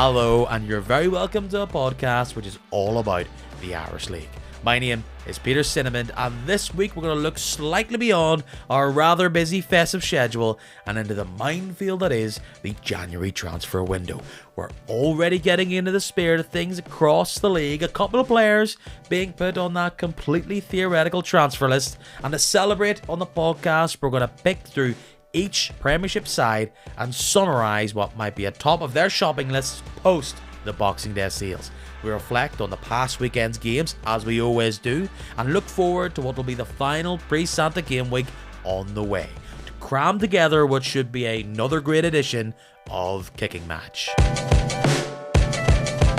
Hello, and you're very welcome to a podcast which is all about the Irish League. My name is Peter Cinnamon, and this week we're going to look slightly beyond our rather busy festive schedule and into the minefield that is the January transfer window. We're already getting into the spirit of things across the league, a couple of players being put on that completely theoretical transfer list, and to celebrate on the podcast we're going to pick through each Premiership side and summarise what might be atop of their shopping lists post the Boxing Day sales. We reflect on the past weekend's games, as we always do, and look forward to what will be the final pre-Santa game week on the way, to cram together what should be another great edition of Kicking Match.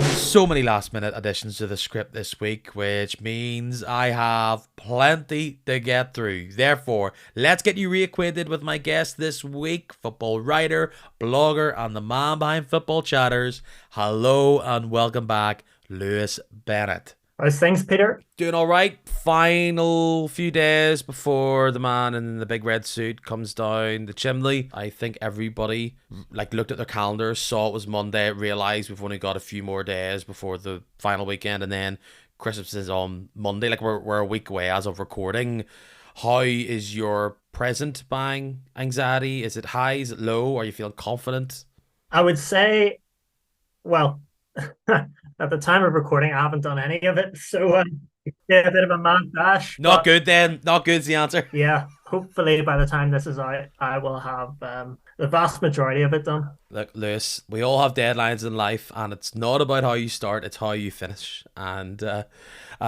So many last minute additions to the script this week, which means I have plenty to get through. Therefore, let's get you reacquainted with my guest this week, football writer, blogger, and the man behind Football Chatters. Hello and welcome back, Lewis Bennett. How's things, Peter? Doing all right. Final few days before the man in the big red suit comes down the chimney. I think everybody looked at their calendars, saw it was Monday, realised we've only got a few more days before the final weekend, and then Christmas is on Monday. We're a week away as of recording. How is your present buying anxiety? Is it high? Is it low? Are you feeling confident? I would say, well, at the time of recording, I haven't done any of it, so yeah, a bit of a mad dash. Not good then. Not good's the answer. Yeah, hopefully by the time this is out, I will have the vast majority of it done. Look, Lewis, we all have deadlines in life, and it's not about how you start, it's how you finish. And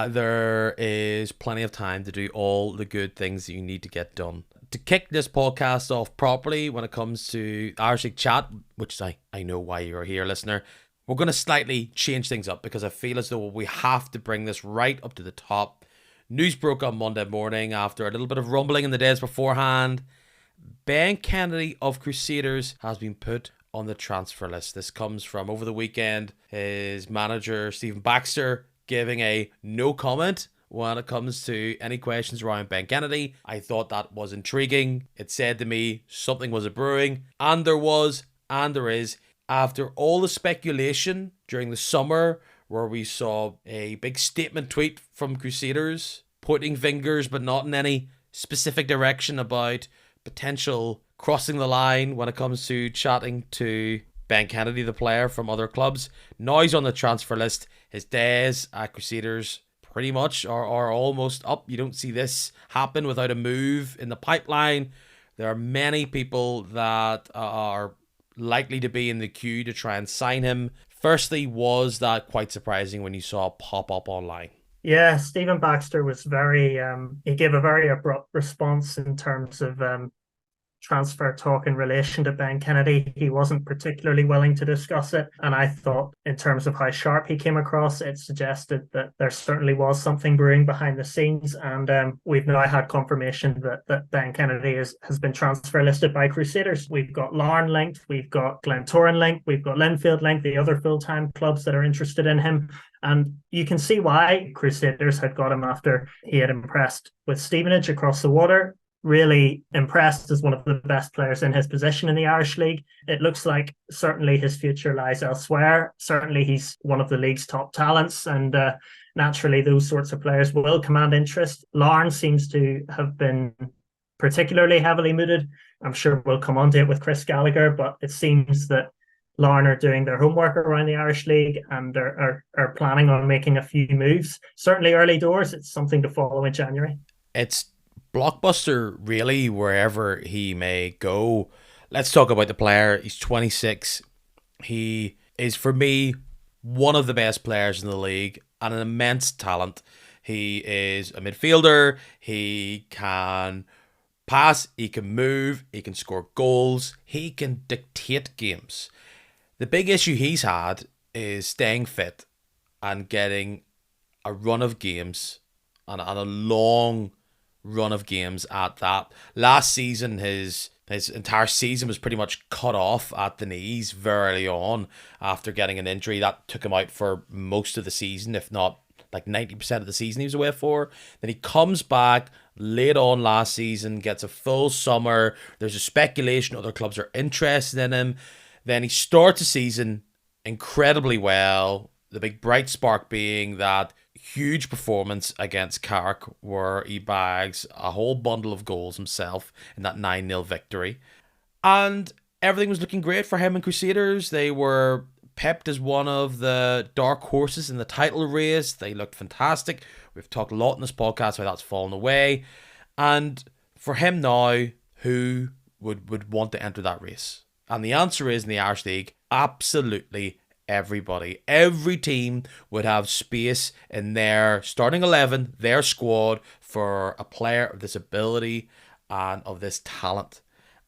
there is plenty of time to do all the good things that you need to get done. To kick this podcast off properly when it comes to Irish League chat, which I know why you're here, listener, we're going to slightly change things up because I feel as though we have to bring this right up to the top. News broke on Monday morning after a little bit of rumbling in the days beforehand. Ben Kennedy of Crusaders has been put on the transfer list. This comes from over the weekend. His manager, Stephen Baxter, giving a no comment when it comes to any questions around Ben Kennedy. I thought that was intriguing. It said to me something was brewing, and there was, and there is. After all the speculation during the summer, where we saw a big statement tweet from Crusaders pointing fingers but not in any specific direction about potential crossing the line when it comes to chatting to Ben Kennedy, the player from other clubs. Now he's on the transfer list. His days at Crusaders pretty much are almost up. You don't see this happen without a move in the pipeline. There are many people that are likely to be in the queue to try and sign him. Firstly, was that quite surprising when you saw it pop up online? Yeah, Stephen Baxter was very, he gave a very abrupt response in terms of transfer talk in relation to Ben Kennedy. He wasn't particularly willing to discuss it, and I thought in terms of how sharp he came across, it suggested that there certainly was something brewing behind the scenes, and we've now had confirmation that Ben Kennedy has been transfer listed by Crusaders. We've got Larne linked, we've got Glentoran linked, we've got Linfield linked, the other full-time clubs that are interested in him. And you can see why Crusaders had got him after he had impressed with Stevenage across the water. Really impressed as one of the best players in his position in the Irish League. It looks like certainly his future lies elsewhere. Certainly he's one of the league's top talents, and naturally those sorts of players will command interest. Larne seems to have been particularly heavily mooted. I'm sure we'll come on to it with Chris Gallagher, but it seems that Larne are doing their homework around the Irish League and are planning on making a few moves. Certainly early doors, it's something to follow in January. It's blockbuster, really, wherever he may go. Let's talk about the player. He's 26. He is, for me, one of the best players in the league and an immense talent. He is a midfielder. He can pass. He can move. He can score goals. He can dictate games. The big issue he's had is staying fit and getting a run of games and a long run of games at that. Last season, his entire season was pretty much cut off at the knees very early on after getting an injury that took him out for most of the season, if not like 90% of the season he was away for. Then he comes back late on last season, gets a full summer. There's a speculation other clubs are interested in him. Then he starts the season incredibly well. The big bright spark being that huge performance against Carrick, where he bags a whole bundle of goals himself in that 9-0 victory. And everything was looking great for him and Crusaders. They were pepped as one of the dark horses in the title race. They looked fantastic. We've talked a lot in this podcast how that's fallen away. And for him now, who would want to enter that race? And the answer is, in the Irish League, absolutely everybody. Every team would have space in their starting 11, their squad, for a player of this ability and of this talent.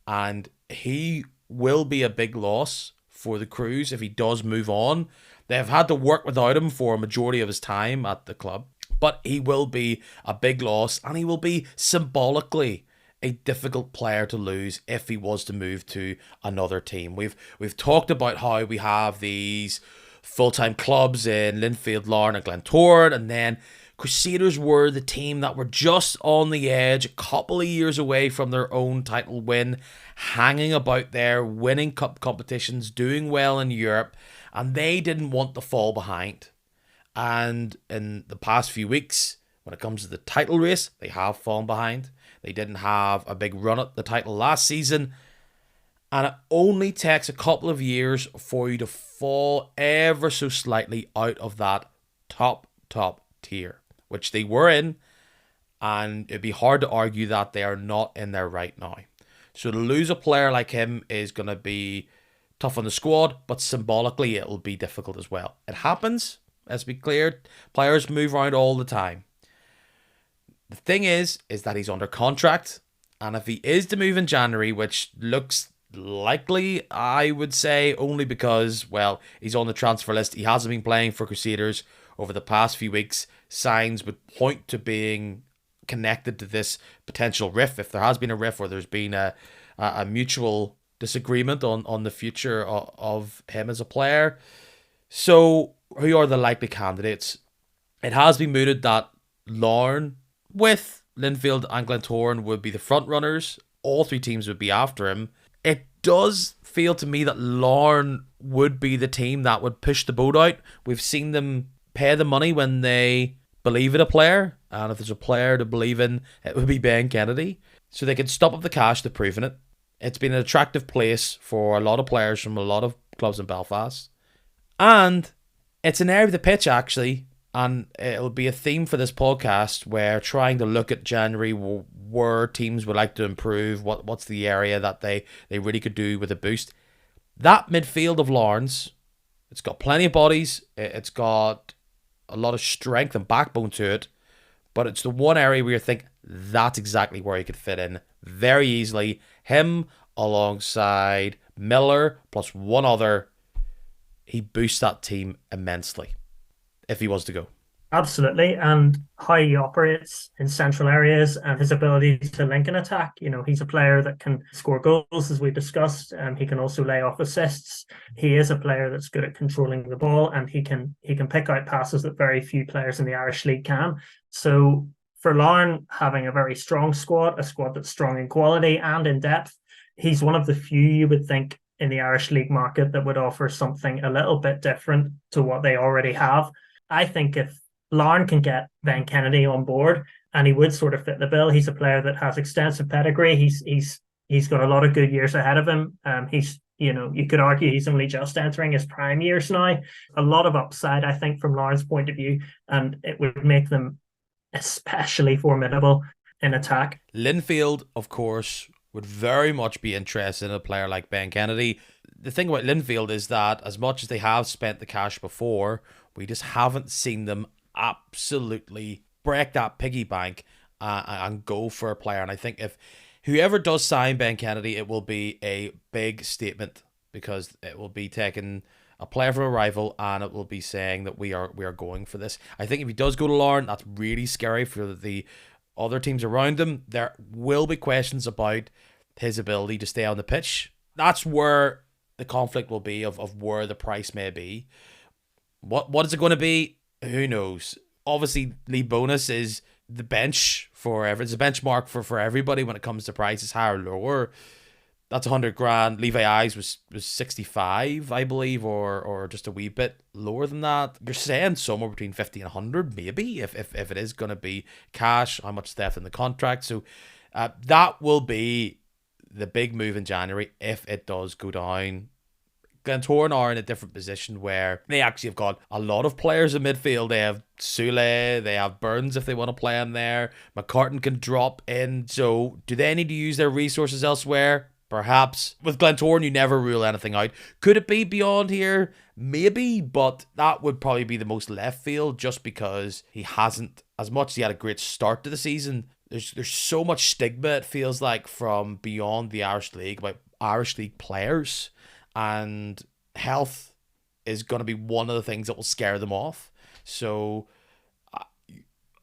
And he will be a big loss for the Crews if he does move on. They've had to work without him for a majority of his time at the club, but he will be a big loss, and he will be symbolically a difficult player to lose if he was to move to another team. We've talked about how we have these full-time clubs in Linfield, Larne and Glentoran, and then Crusaders were the team that were just on the edge, a couple of years away from their own title win, hanging about there, winning cup competitions, doing well in Europe, and they didn't want to fall behind. And in the past few weeks, when it comes to the title race, they have fallen behind. They didn't have a big run at the title last season, and it only takes a couple of years for you to fall ever so slightly out of that top tier, which they were in, and it'd be hard to argue that they are not in there right now. So to lose a player like him is going to be tough on the squad, but symbolically it'll be difficult as well. It happens, let's be clear, players move around all the time. The thing is that he's under contract, and if he is to move in January, which looks likely, I would say, only because, well, he's on the transfer list. He hasn't been playing for Crusaders over the past few weeks. Signs would point to being connected to this potential rift, if there has been a rift or there's been a mutual disagreement on the future of him as a player. So, who are the likely candidates? It has been mooted that Larne, with Linfield and Glentoran, would be the front runners. All three teams would be after him. It does feel to me that Larne would be the team that would push the boat out. We've seen them pay the money when they believe in a player, and if there's a player to believe in, it would be Ben Kennedy. So they can stop up the cash to proving it. It's been an attractive place for a lot of players from a lot of clubs in Belfast. And it's an area of the pitch, actually, and it'll be a theme for this podcast, where trying to look at January where teams would like to improve, what's the area that they really could do with a boost. That midfield of Larne's, it's got plenty of bodies, it's got a lot of strength and backbone to it, but it's the one area where you think that's exactly where he could fit in very easily. Him alongside Miller plus one other, he boosts that team immensely if he was to go. Absolutely. And how he operates in central areas and his ability to link an attack. You know, he's a player that can score goals, as we discussed. He can also lay off assists. He is a player that's good at controlling the ball, and he can pick out passes that very few players in the Irish League can. So for Larne, having a very strong squad, a squad that's strong in quality and in depth, he's one of the few you would think in the Irish League market that would offer something a little bit different to what they already have. I think if Larne can get Ben Kennedy on board, and he would sort of fit the bill. He's a player that has extensive pedigree. He's got a lot of good years ahead of him. You could argue he's only just entering his prime years now. A lot of upside, I think, from Larne's point of view, and it would make them especially formidable in attack. Linfield, of course, would very much be interested in a player like Ben Kennedy. The thing about Linfield is that as much as they have spent the cash before, we just haven't seen them absolutely break that piggy bank and go for a player. And I think if whoever does sign Ben Kennedy, it will be a big statement, because it will be taking a player from a rival and it will be saying that we are going for this. I think if he does go to Larne, that's really scary for the other teams around him. There will be questions about his ability to stay on the pitch. That's where the conflict will be of where the price may be. What is it going to be? Who knows? Obviously, league bonus is the bench for it's a benchmark for everybody when it comes to prices, higher or lower. That's 100 grand. Levi Ives was 65, I believe, or just a wee bit lower than that. You're saying somewhere between 50 and 100, maybe, if it is going to be cash, how much left in the contract. So that will be the big move in January if it does go down. Glentoran are in a different position where they actually have got a lot of players in midfield. They have Sule, they have Burns if they want to play him there. McCartan can drop in. So do they need to use their resources elsewhere? Perhaps. With Glentoran, you never rule anything out. Could it be beyond here? Maybe, but that would probably be the most left field just because he hasn't, as much as he had a great start to the season, there's so much stigma, it feels like, from beyond the Irish League about Irish League players. And health is going to be one of the things that will scare them off. So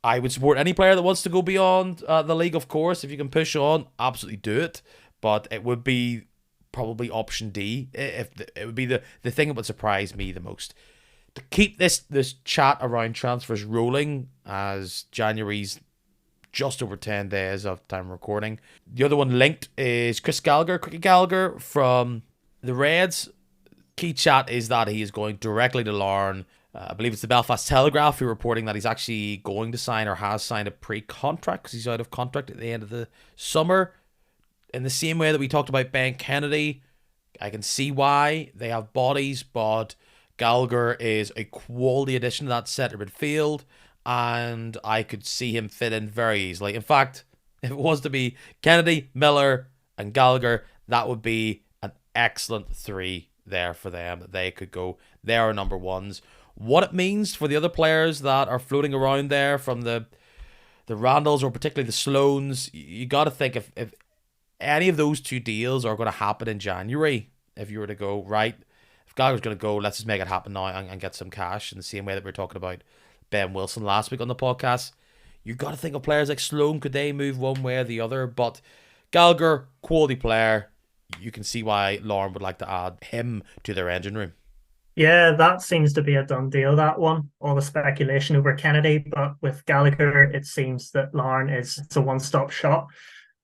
I would support any player that wants to go beyond the league, of course. If you can push on, absolutely do it. But it would be probably option D. It would be the thing that would surprise me the most. To keep this chat around transfers rolling, as January's just over 10 days of time recording. The other one linked is Chris Gallagher, Quickie Gallagher from the Reds. Key chat is that he is going directly to Larne. I believe it's the Belfast Telegraph who are reporting that he's actually going to sign or has signed a pre-contract because he's out of contract at the end of the summer. In the same way that we talked about Ben Kennedy, I can see why. They have bodies, but Gallagher is a quality addition to that centre midfield, and I could see him fit in very easily. In fact, if it was to be Kennedy, Miller, and Gallagher, that would be an excellent three there for them. They could go. They are number ones. What it means for the other players that are floating around there, from the Randalls or particularly the Sloans, you got to think if any of those two deals are going to happen in January, if you were to go, right, if Gallagher's going to go, let's just make it happen now and get some cash, in the same way that we were talking about Ben Wilson last week on the podcast. You got to think of players like Sloan. Could they move one way or the other? But Gallagher, quality player. You can see why Lauren would like to add him to their engine room. Yeah, that seems to be a done deal, that one. All the speculation over Kennedy, but with Gallagher, it seems that Larne is a one-stop shop.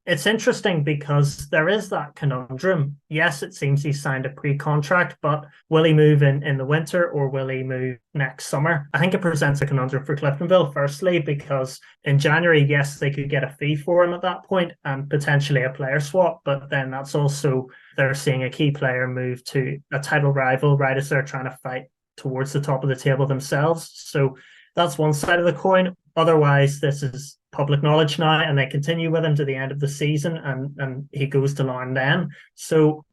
It's interesting because there is that conundrum. Yes, it seems he signed a pre-contract, but will he move in the winter or will he move next summer? I think it presents a conundrum for Cliftonville, firstly, because in January, yes, they could get a fee for him at that point and potentially a player swap, but then that's also, they're seeing a key player move to a title rival right as they're trying to fight towards the top of the table themselves. So that's one side of the coin. Otherwise, this is public knowledge now, and they continue with him to the end of the season, and he goes to Larne then. So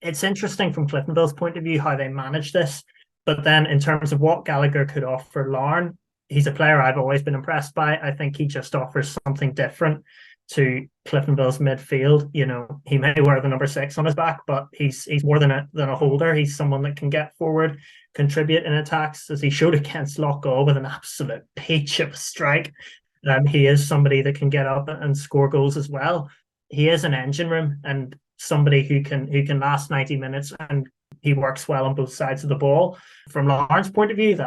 it's interesting from Cliftonville's point of view how they manage this. But then in terms of what Gallagher could offer Larne, he's a player I've always been impressed by. I think he just offers something different to Cliftonville's midfield. You know, he may wear the number 6 on his back, but he's more than a holder. He's someone that can get forward, contribute in attacks, as he showed against Loughgall with an absolute peach of a strike. He is somebody that can get up and score goals as well. He is an engine room and somebody who can last 90 minutes, and he works well on both sides of the ball. From Lauren's point of view,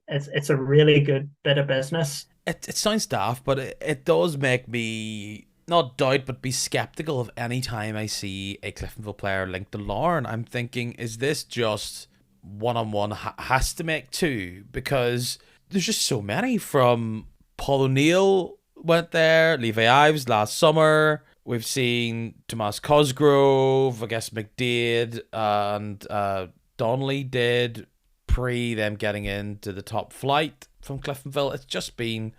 it's a really good bit of business. It sounds daft, but it does make me not doubt but be skeptical of any time I see a Cliftonville player linked to Larne. I'm thinking, is this just one-on-one has to make two? Because there's just so many. From Paul O'Neill went there, Levi Ives last summer. We've seen Tomas Cosgrove, I guess McDade and Donnelly did pre them getting into the top flight from Cliftonville. It's just been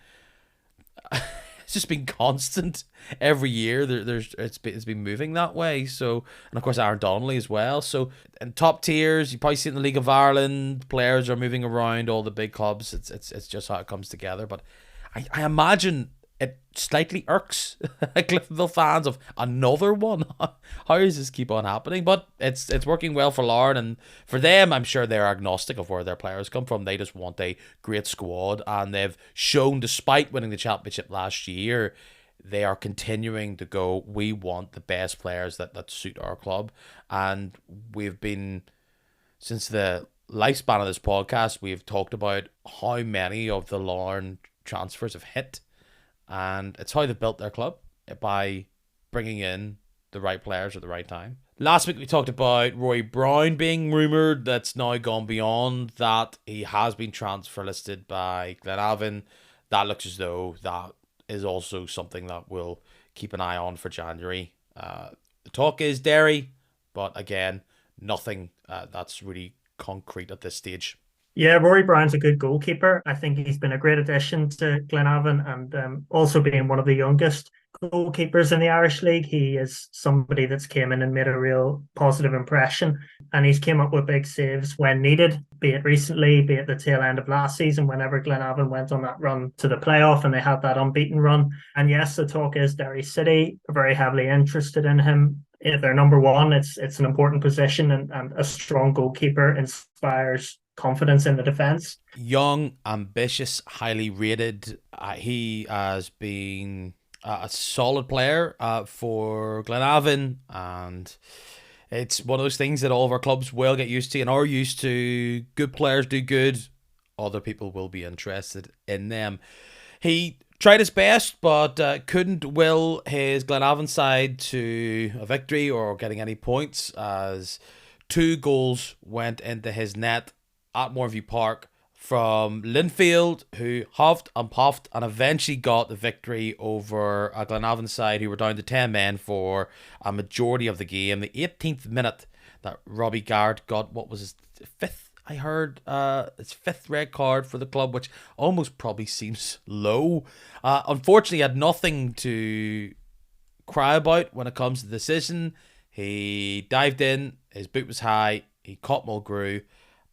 constant every year. It's been moving that way. So, and of course Aaron Donnelly as well. So in top tiers, you probably see it in the League of Ireland, players are moving around all the big clubs. It's just how it comes together. But I imagine it slightly irks Cliftonville fans of another one. How does this keep on happening? But it's working well for Larne, and for them, I'm sure they're agnostic of where their players come from. They just want a great squad, and they've shown, despite winning the championship last year, they are continuing to go, we want the best players that suit our club. And we've been, since the lifespan of this podcast, we've talked about how many of the Larne transfers have hit, and it's how they built their club, by bringing in the right players at the right time. Last week we talked about Roy Brown being rumoured. That's now gone beyond that. He has been transfer listed by Glenavon. That looks as though that is also something that we'll keep an eye on for January. The talk is Derry, but again, nothing that's really concrete at this stage. Yeah, Rory Brown's a good goalkeeper. I think he's been a great addition to Glenavon and also being one of the youngest goalkeepers in the Irish League. He is somebody that's came in and made a real positive impression. And he's came up with big saves when needed, be it recently, be it the tail end of last season, whenever Glenavon went on that run to the playoff and they had that unbeaten run. And yes, the talk is Derry City are very heavily interested in him. If they're number one, it's an important position, and a strong goalkeeper inspires confidence in the defense. Young, ambitious, highly rated. He has been a solid player for Glenavon, and it's one of those things that all of our clubs will get used to and are used to. Good players do good. Other people will be interested in them. He tried his best, but couldn't will his Glenavon side to a victory or getting any points, as 2 goals went into his net at Moorview Park from Linfield, who huffed and puffed and eventually got the victory over a Glenavon side who were down to 10 men for a majority of the game. The 18th minute that Robbie Garrett got, what was his fifth? I heard his 5th red card for the club, which almost probably seems low. Unfortunately, he had nothing to cry about when it comes to the decision. He dived in, his boot was high, he caught Mulgrew,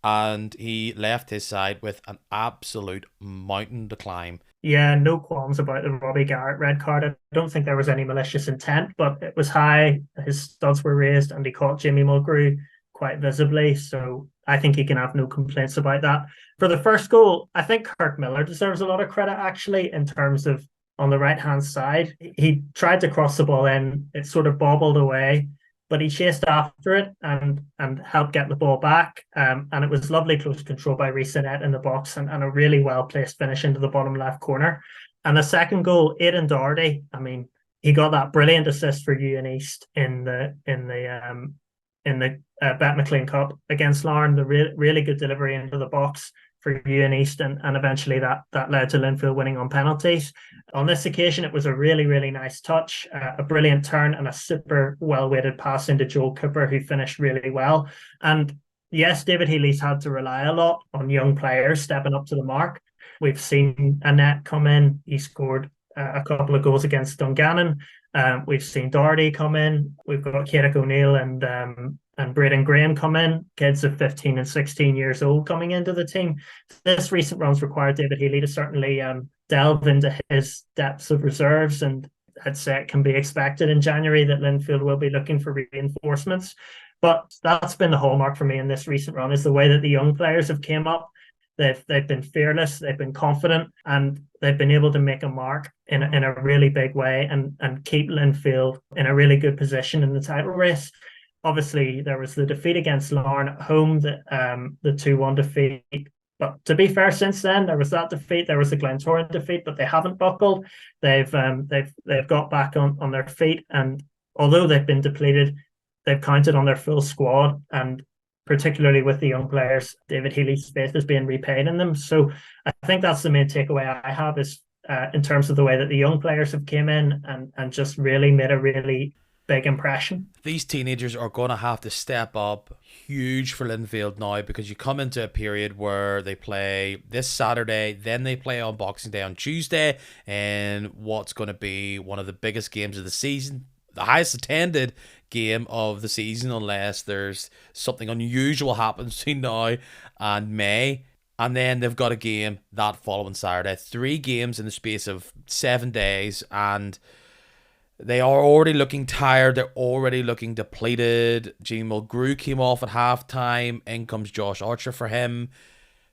and he left his side with an absolute mountain to climb. Yeah, no qualms about the Robbie Garrett red card. I don't think there was any malicious intent, but it was high. His studs were raised, and he caught Jamie Mulgrew quite visibly. So I think he can have no complaints about that. For the first goal, I think Kirk Miller deserves a lot of credit, actually, in terms of on the right-hand side. He tried to cross the ball in. It sort of bobbled away, but he chased after it and helped get the ball back. And it was lovely close control by Rhys Annett in the box, and a really well-placed finish into the bottom left corner. And the second goal, Aidan Doherty, I mean, he got that brilliant assist for Ewan East in the Bet McLean Cup against Larne. The really good delivery into the box for Ewan East, and eventually that led to Linfield winning on penalties. On this occasion, it was a really, really nice touch, a brilliant turn, and a super well-weighted pass into Joel Cooper, who finished really well. And yes, David Healy's had to rely a lot on young players stepping up to the mark. We've seen Annette come in. He scored a couple of goals against Dungannon. We've seen Doherty come in. We've got Katic O'Neill and Braden Graham come in, kids of 15 and 16 years old coming into the team. This recent run's required David Healy to certainly delve into his depths of reserves, and I'd say it can be expected in January that Linfield will be looking for reinforcements. But that's been the hallmark for me in this recent run, is the way that the young players have came up. They've been fearless, they've been confident, and they've been able to make a mark in a really big way and keep Linfield in a really good position in the title race. Obviously, there was the defeat against Larne at home, the 2-1 defeat. But to be fair, since then there was that defeat, there was the Glentoran defeat, but they haven't buckled. They've got back on their feet, and although they've been depleted, they've counted on their full squad, and particularly with the young players, David Healy's faith is being repaid in them. So I think that's the main takeaway I have, is in terms of the way that the young players have came in and just really made a really big impression. These teenagers are going to have to step up huge for Linfield now, because you come into a period where they play this Saturday, then they play on Boxing Day on Tuesday, and what's going to be one of the biggest games of the season, the highest attended game of the season, unless there's something unusual happens between now and May. And then they've got a game that following Saturday. 3 games in the space of 7 days, and they are already looking tired. They're already looking depleted. Gene Mulgrew came off at halftime. In comes Josh Archer for him.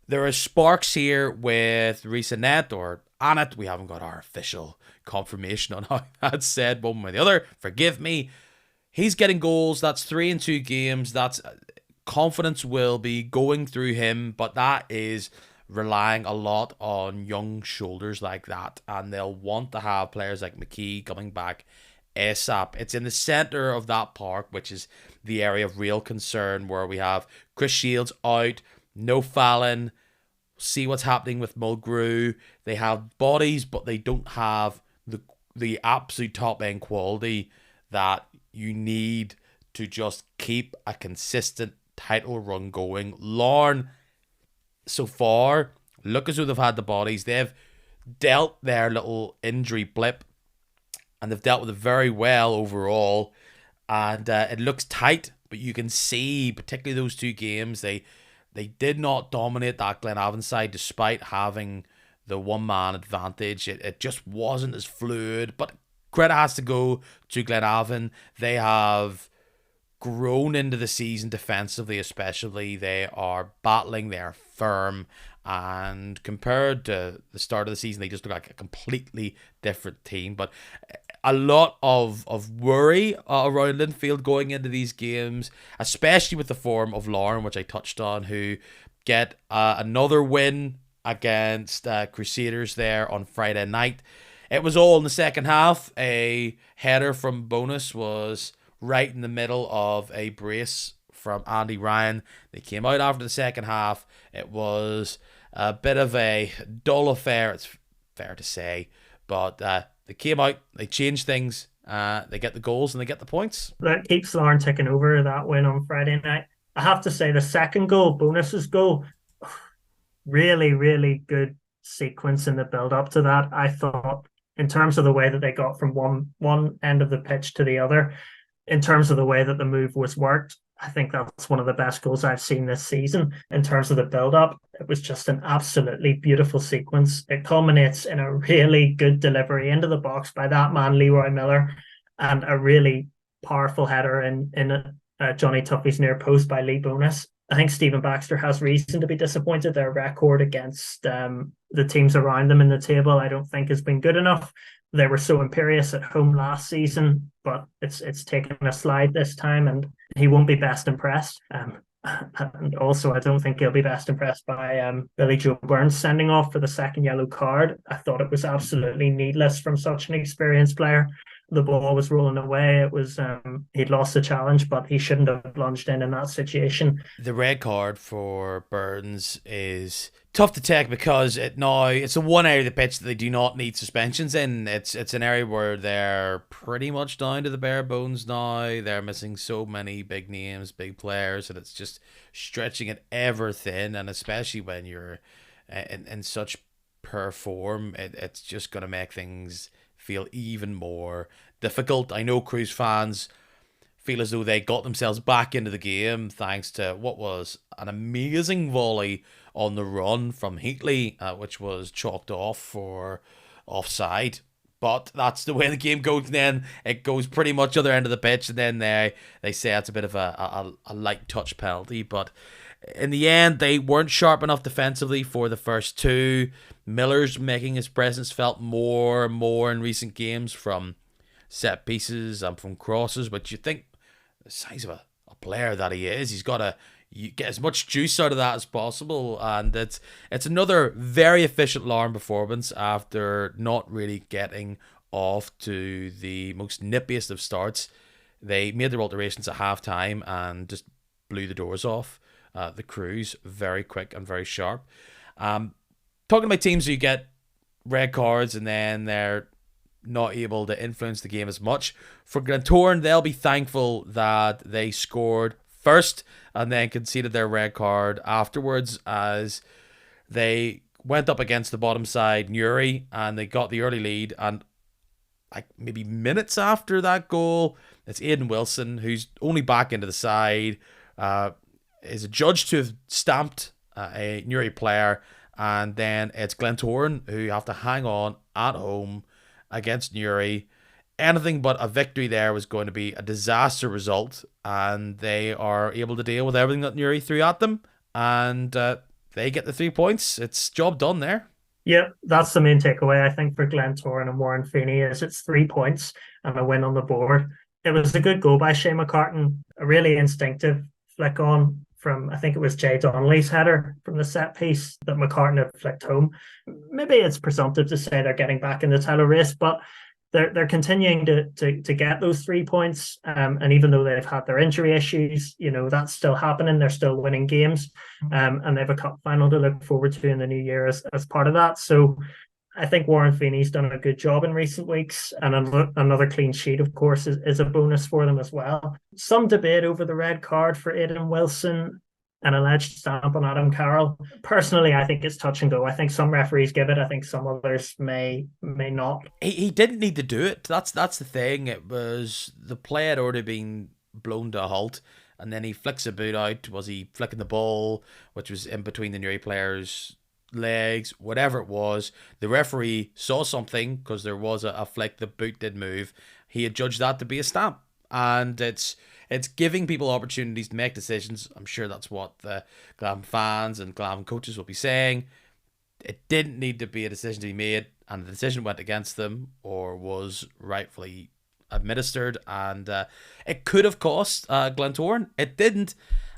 There are sparks here with Rhys Annett or Annett. We haven't got our official confirmation on how that's said one way or the other. Forgive me. He's getting goals. That's 3 in 2 games. That's confidence will be going through him, but that is relying a lot on young shoulders like that, and they'll want to have players like McKee coming back ASAP. It's in the centre of that park, which is the area of real concern where we have Chris Shields out, no Fallon. See what's happening with Mulgrew. They have bodies, but they don't have the absolute top end quality that you need to just keep a consistent title run going. Larne, so far, look as though they've had the bodies. They've dealt their little injury blip, and they've dealt with it very well overall. And it looks tight, but you can see, particularly those two games, they did not dominate that Glenavon side despite having the one-man advantage. It just wasn't as fluid, but credit has to go to Glenavon. They have grown into the season defensively, especially. They are battling, they are firm, and compared to the start of the season, they just look like a completely different team. But a lot of worry around Linfield going into these games, especially with the form of Larne, which I touched on, who get another win against Crusaders there on Friday night. It was all in the second half. A header from Bonus was right in the middle of a brace from Andy Ryan. They came out after the second half. It was a bit of a dull affair, it's fair to say, but they came out, they changed things, they get the goals and they get the points. That keeps Larne taking over that win on Friday night. I have to say the second goal, Bonus's goal, really, really good sequence in the build up to that. I thought in terms of the way that they got from one end of the pitch to the other, in terms of the way that the move was worked, I think that's one of the best goals I've seen this season. In terms of the build-up, it was just an absolutely beautiful sequence. It culminates in a really good delivery into the box by that man, Leroy Miller, and a really powerful header in Johnny Tuffy's near post by Lee Bonus. I think Stephen Baxter has reason to be disappointed. Their record against the teams around them in the table, I don't think, has been good enough. They were so imperious at home last season, but it's taken a slide this time, and he won't be best impressed. And also, I don't think he'll be best impressed by Billy Joe Burns sending off for the second yellow card. I thought it was absolutely needless from such an experienced player. The ball was rolling away. It was he'd lost the challenge, but he shouldn't have plunged in that situation. The red card for Burns is tough to take because it's the one area of the pitch that they do not need suspensions in. It's an area where they're pretty much down to the bare bones now. They're missing so many big names, big players, and it's just stretching it ever thin. And especially when you're in such poor form, it's just going to make things feel even more difficult. I know Cruise fans feel as though they got themselves back into the game thanks to what was an amazing volley on the run from Heatley, which was chalked off for offside. But that's the way the game goes. And then it goes pretty much other end of the pitch, and then they say it's a bit of a light touch penalty. But in the end, they weren't sharp enough defensively for the first two. Miller's making his presence felt more and more in recent games from set pieces and from crosses, but you think the size of a player that he is, he's got to get as much juice out of that as possible. And it's another very efficient Larne performance after not really getting off to the most nippiest of starts. They made their alterations at half time and just blew the doors off the Crews very quick and very sharp. Talking about teams who get red cards and then they're not able to influence the game as much, for Glentoran, they'll be thankful that they scored first and then conceded their red card afterwards, as they went up against the bottom side, Newry, and they got the early lead. And like maybe minutes after that goal, it's Aidan Wilson, who's only back into the side, is adjudged to have stamped a Newry player. And then it's Glentoran who have to hang on at home against Newry. Anything but a victory there was going to be a disaster result, and they are able to deal with everything that Newry threw at them, and they get the 3 points. It's job done there. Yeah, that's the main takeaway, I think, for Glentoran and Warren Feeney, is it's 3 points and a win on the board. It was a good goal by Shane McCartan, a really instinctive flick on from, I think it was Jay Donnelly's header from the set piece that McCartan had flicked home. Maybe it's presumptive to say they're getting back in the title race, but they're continuing to get those 3 points. And even though they've had their injury issues, that's still happening. They're still winning games. And they have a cup final to look forward to in the new year as part of that. So I think Warren Feeney's done a good job in recent weeks, and another clean sheet, of course, is a bonus for them as well. Some debate over the red card for Aidan Wilson, an alleged stamp on Adam Carroll. Personally, I think it's touch and go. I think some referees give it. I think some others may not. He didn't need to do it. That's the thing. It was the play had already been blown to a halt, and then he flicks a boot out. Was he flicking the ball, which was in between the Newry players' legs, whatever it was? The referee saw something because there was a flick. The boot did move. He had judged that to be a stamp, and it's giving people opportunities to make decisions. I'm sure that's what the Glam fans and Glam coaches will be saying. It didn't need to be a decision to be made, and the decision went against them or was rightfully administered, and it could have cost Glentoran. It didn't.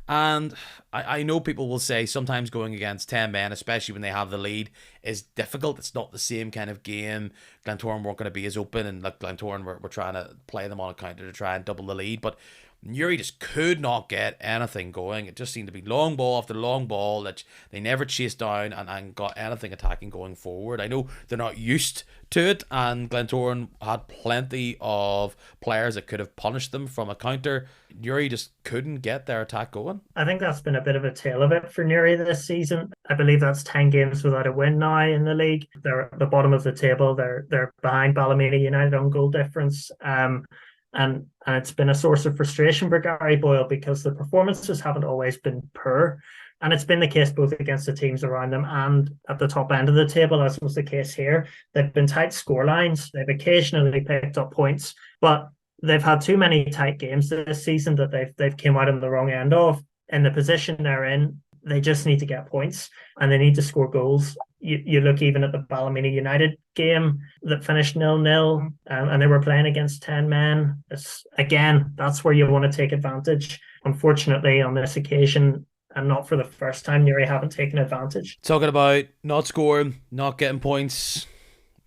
And I know people will say sometimes going against 10 men, especially when they have the lead, is difficult. It's not the same kind of game. Glentoran weren't going to be as open, and like Glentoran we're trying to play them on a counter to try and double the lead. But Newry just could not get anything going. It just seemed to be long ball after long ball that they never chased down and got anything attacking going forward. I know they're not used to it, and Glentoran had plenty of players that could have punished them from a counter. Newry just couldn't get their attack going. I think that's been a bit of a tale of it for Newry this season. I believe that's 10 games without a win now in the league. They're at the bottom of the table. They're behind Ballymena United on goal difference. And it's been a source of frustration for Gary Boyle because the performances haven't always been poor. And it's been the case both against the teams around them and at the top end of the table, as was the case here. They've been tight scorelines. They've occasionally picked up points, but they've had too many tight games this season that they've came out on the wrong end of. In the position they're in, they just need to get points and they need to score goals. You look even at the Ballymena United game that finished 0-0, and they were playing against 10 men. Again, that's where you want to take advantage. Unfortunately, on this occasion, and not for the first time, Newry haven't taken advantage. Talking about not scoring, not getting points,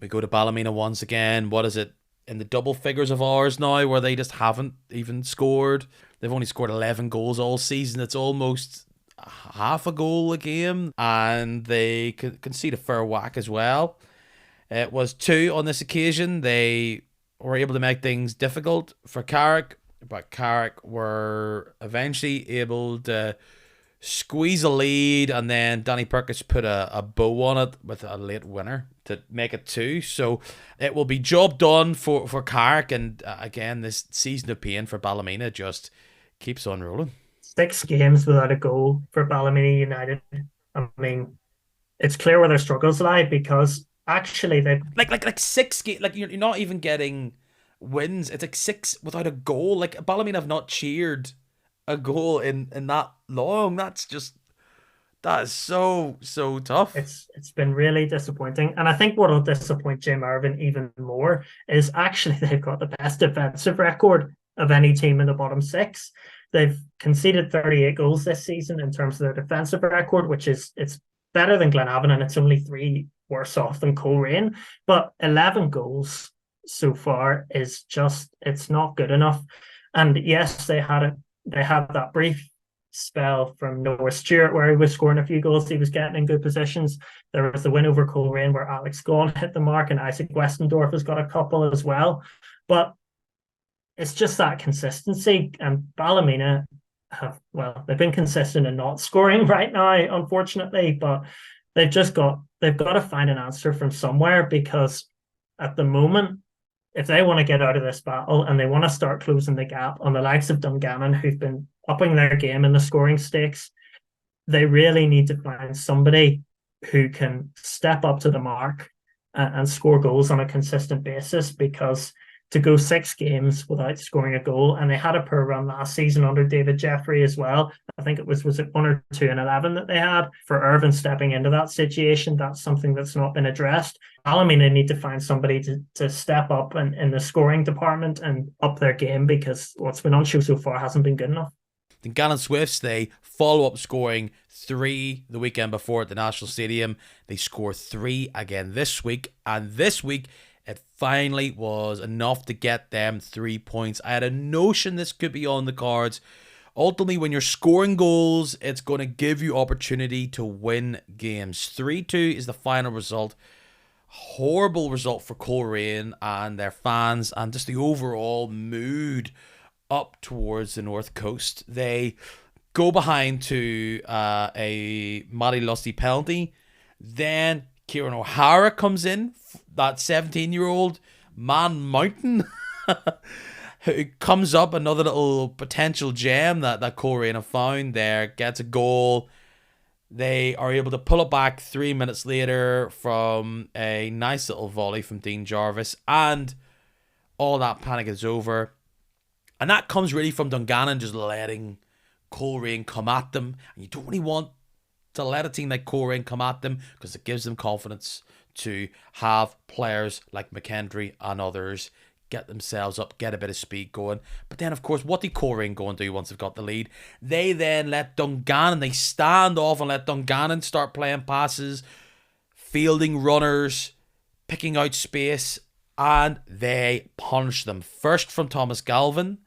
we go to Ballymena once again. What is it? In the double figures of hours now, where they just haven't even scored. They've only scored 11 goals all season. It's almost half a goal a game, and they concede a fair whack as well. It was 2 on this occasion. They were able to make things difficult for Carrick, but Carrick were eventually able to squeeze a lead, and then Danny Perkins put a bow on it with a late winner to make it 2. So it will be job done for Carrick, and again, this season of pain for Ballymena just keeps on rolling. 6 games without a goal for Ballymena United. I mean, it's clear where their struggles lie because actually they like 6 games. Like you're not even getting wins. It's like 6 without a goal. Like Ballymena have not cheered a goal in that long. That is so tough. It's been really disappointing, and I think what will disappoint Jim Irvin even more is actually they've got the best defensive record of any team in the bottom 6. They've conceded 38 goals this season in terms of their defensive record, which it's better than Glenavon, and it's only 3 worse off than Coleraine. But 11 goals so far is it's not good enough. And yes, they had that brief spell from Noah Stewart where he was scoring a few goals. He was getting in good positions. There was the win over Coleraine where Alex Gawn hit the mark, and Isaac Westendorf has got a couple as well. But it's just that consistency, and Ballymena they've been consistent in not scoring right now, unfortunately, but they've got to find an answer from somewhere, because at the moment, if they want to get out of this battle and they want to start closing the gap on the likes of Dungannon, who've been upping their game in the scoring stakes, they really need to find somebody who can step up to the mark and score goals on a consistent basis, because to go 6 games without scoring a goal, and they had a poor run last season under David Jeffrey as well. I think it was it 1 or 2 and 11 that they had. For Irvin stepping into that situation, that's something that's not been addressed. Ballymena need to find somebody to step up in the scoring department and up their game, because what's been on show so far hasn't been good enough. The Gannon Swifts, they follow up scoring 3 the weekend before at the National Stadium. They score 3 again this week, and this week It finally was enough to get them 3 points. I had a notion this could be on the cards. Ultimately, when you're scoring goals, it's going to give you opportunity to win games. 3-2 is the final result. Horrible result for Coleraine and their fans, and just the overall mood up towards the North Coast. They go behind to a Matty Lusty penalty. Then Kieran O'Hara comes in, that 17-year-old Man Mountain, who comes up, another little potential gem that Coleraine have found there, gets a goal. They are able to pull it back 3 minutes later from a nice little volley from Dean Jarvis, and all that panic is over. And that comes really from Dungannon just letting Coleraine come at them. And you don't really want to let a team like Coleraine come at them, because it gives them confidence to have players like McKendry and others get themselves up, get a bit of speed going. But then, of course, what did Coleraine go and do once they've got the lead? They then let Dungannon, they stand off and let Dungannon start playing passes, fielding runners, picking out space, and they punish them. First from Thomas Galvin,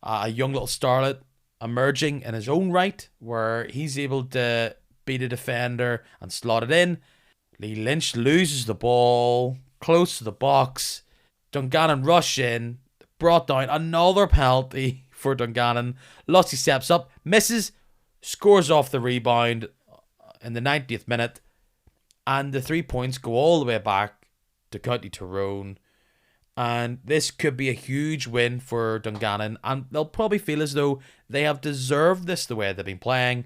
a young little starlet emerging in his own right, where he's able to beat a defender and slot it in. Lee Lynch loses the ball close to the box. Dungannon rush in, brought down, another penalty for Dungannon. Lusty steps up, misses, scores off the rebound in the 90th minute, and the 3 points go all the way back to County Tyrone. And this could be a huge win for Dungannon, and they'll probably feel as though they have deserved this the way they've been playing.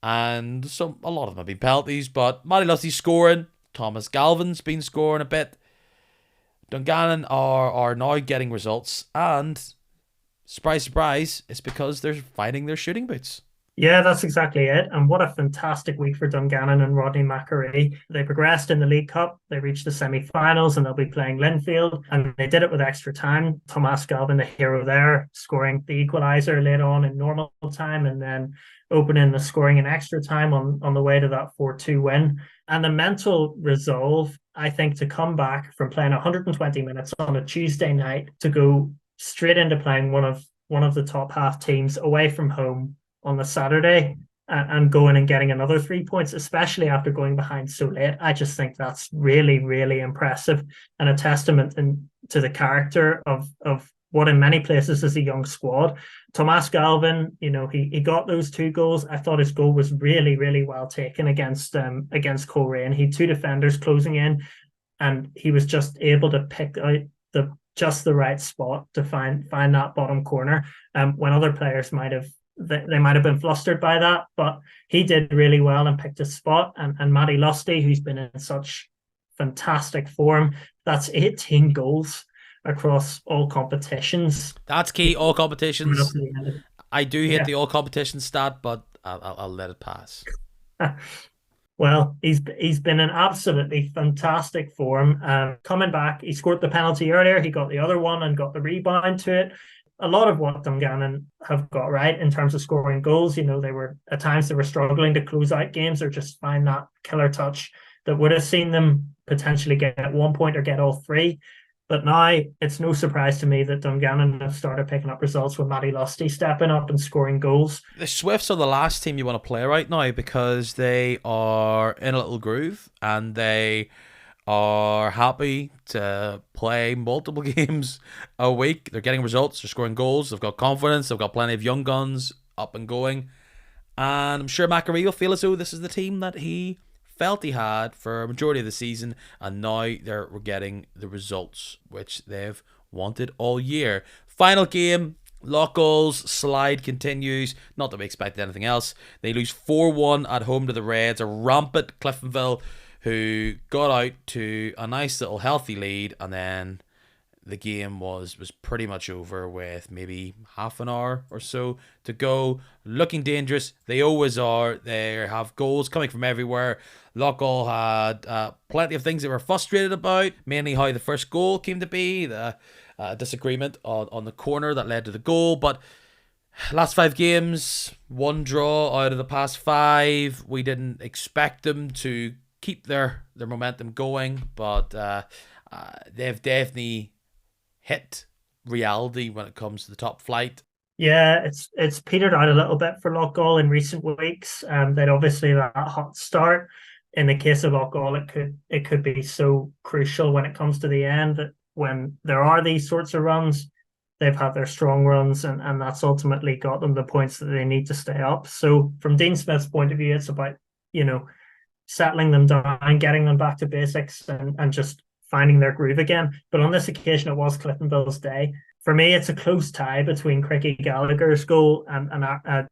And a lot of them have been penalties, but Matty Lusty's scoring, Thomas Galvin's been scoring a bit. Dungannon are now getting results, and surprise, surprise, it's because they're finding their shooting boots. Yeah, that's exactly it. And what a fantastic week for Dungannon and Rodney Macquarie. They progressed in the League Cup. They reached the semi-finals, and they'll be playing Linfield. And they did it with extra time. Thomas Galvin, the hero there, scoring the equaliser late on in normal time, and then opening the scoring in extra time on the way to that 4-2 win. And the mental resolve, I think, to come back from playing 120 minutes on a Tuesday night to go straight into playing one of the top half teams away from home on the Saturday, and going and getting another 3 points, especially after going behind so late. I just think that's really, really impressive, and a testament to the character of what in many places is a young squad. Thomas Galvin, he got those 2 goals. I thought his goal was really, really well taken against Coleraine. He had 2 defenders closing in, and he was just able to pick out the right spot to find that bottom corner. When other players might have been flustered by that, but he did really well and picked a spot. And Matty Lusty, who's been in such fantastic form, that's 18 goals across all competitions. That's key, all competitions. I do hate the all competition stat, but I'll let it pass. Well, he's been in absolutely fantastic form. Coming back, he scored the penalty earlier. He got the other one and got the rebound to it. A lot of what Dungannon have got right in terms of scoring goals. They were at times struggling to close out games or just find that killer touch that would have seen them potentially get 1 point or get all 3. But now it's no surprise to me that Dungannon have started picking up results with Matty Lusty stepping up and scoring goals. The Swifts are the last team you want to play right now, because they are in a little groove and they are happy to play multiple games a week. They're getting results, they're scoring goals, they've got confidence, they've got plenty of young guns up and going. And I'm sure Macquarie will feel as though this is the team that he felt he had for a majority of the season, and now we're getting the results which they've wanted all year. Final game, Loughgall's slide continues. Not that we expected anything else. They lose 4-1 at home to the Reds, a rampant Cliftonville who got out to a nice little healthy lead, and then the game was pretty much over with maybe half an hour or so to go. Looking dangerous. They always are. They have goals coming from everywhere. Loughgall had plenty of things they were frustrated about, mainly how the first goal came to be, the disagreement on the corner that led to the goal. But last 5 games, 1 draw out of the past 5. We didn't expect them to keep their momentum going, but They've definitely hit reality when it comes to the top flight. Yeah, it's petered out a little bit for Loughgall in recent weeks. They'd obviously that hot start. In the case of Loughgall, it could be so crucial when it comes to the end that when there are these sorts of runs, they've had their strong runs and that's ultimately got them the points that they need to stay up. So from Dean Smith's point of view, it's about, you know, settling them down, getting them back to basics and just finding their groove again. But on this occasion, it was Cliftonville's day. For me, it's a close tie between Cricky Gallagher's goal and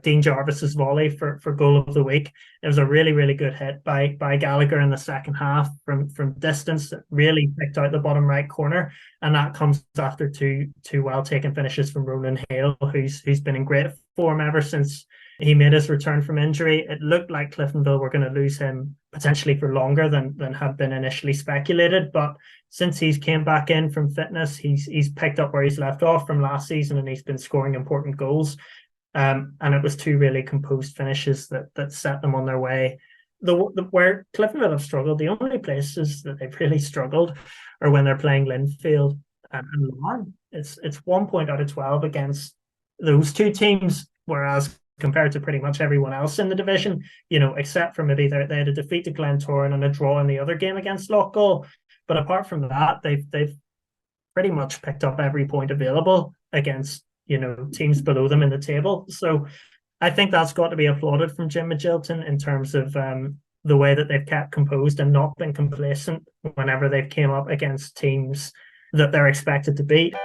Dean Jarvis's volley for goal of the week. It was a really, really good hit by Gallagher in the second half from distance that really picked out the bottom right corner. And that comes after two well taken finishes from Ronan Hale, who's been in great form ever since he made his return from injury. It looked like Cliftonville were going to lose him potentially for longer than had been initially speculated. But since he's came back in from fitness, he's picked up where he's left off from last season, and he's been scoring important goals. And it was two really composed finishes that set them on their way. Where Cliftonville have struggled, the only places that they've really struggled are when they're playing Linfield and Larne. It's 1 point out of 12 against those two teams, whereas compared to pretty much everyone else in the division, except for maybe they had a defeat to Glentoran and a draw in the other game against Loughgall. But apart from that, they've pretty much picked up every point available against teams below them in the table. So I think that's got to be applauded from Jim Magilton in terms of the way that they've kept composed and not been complacent whenever they've came up against teams that they're expected to beat.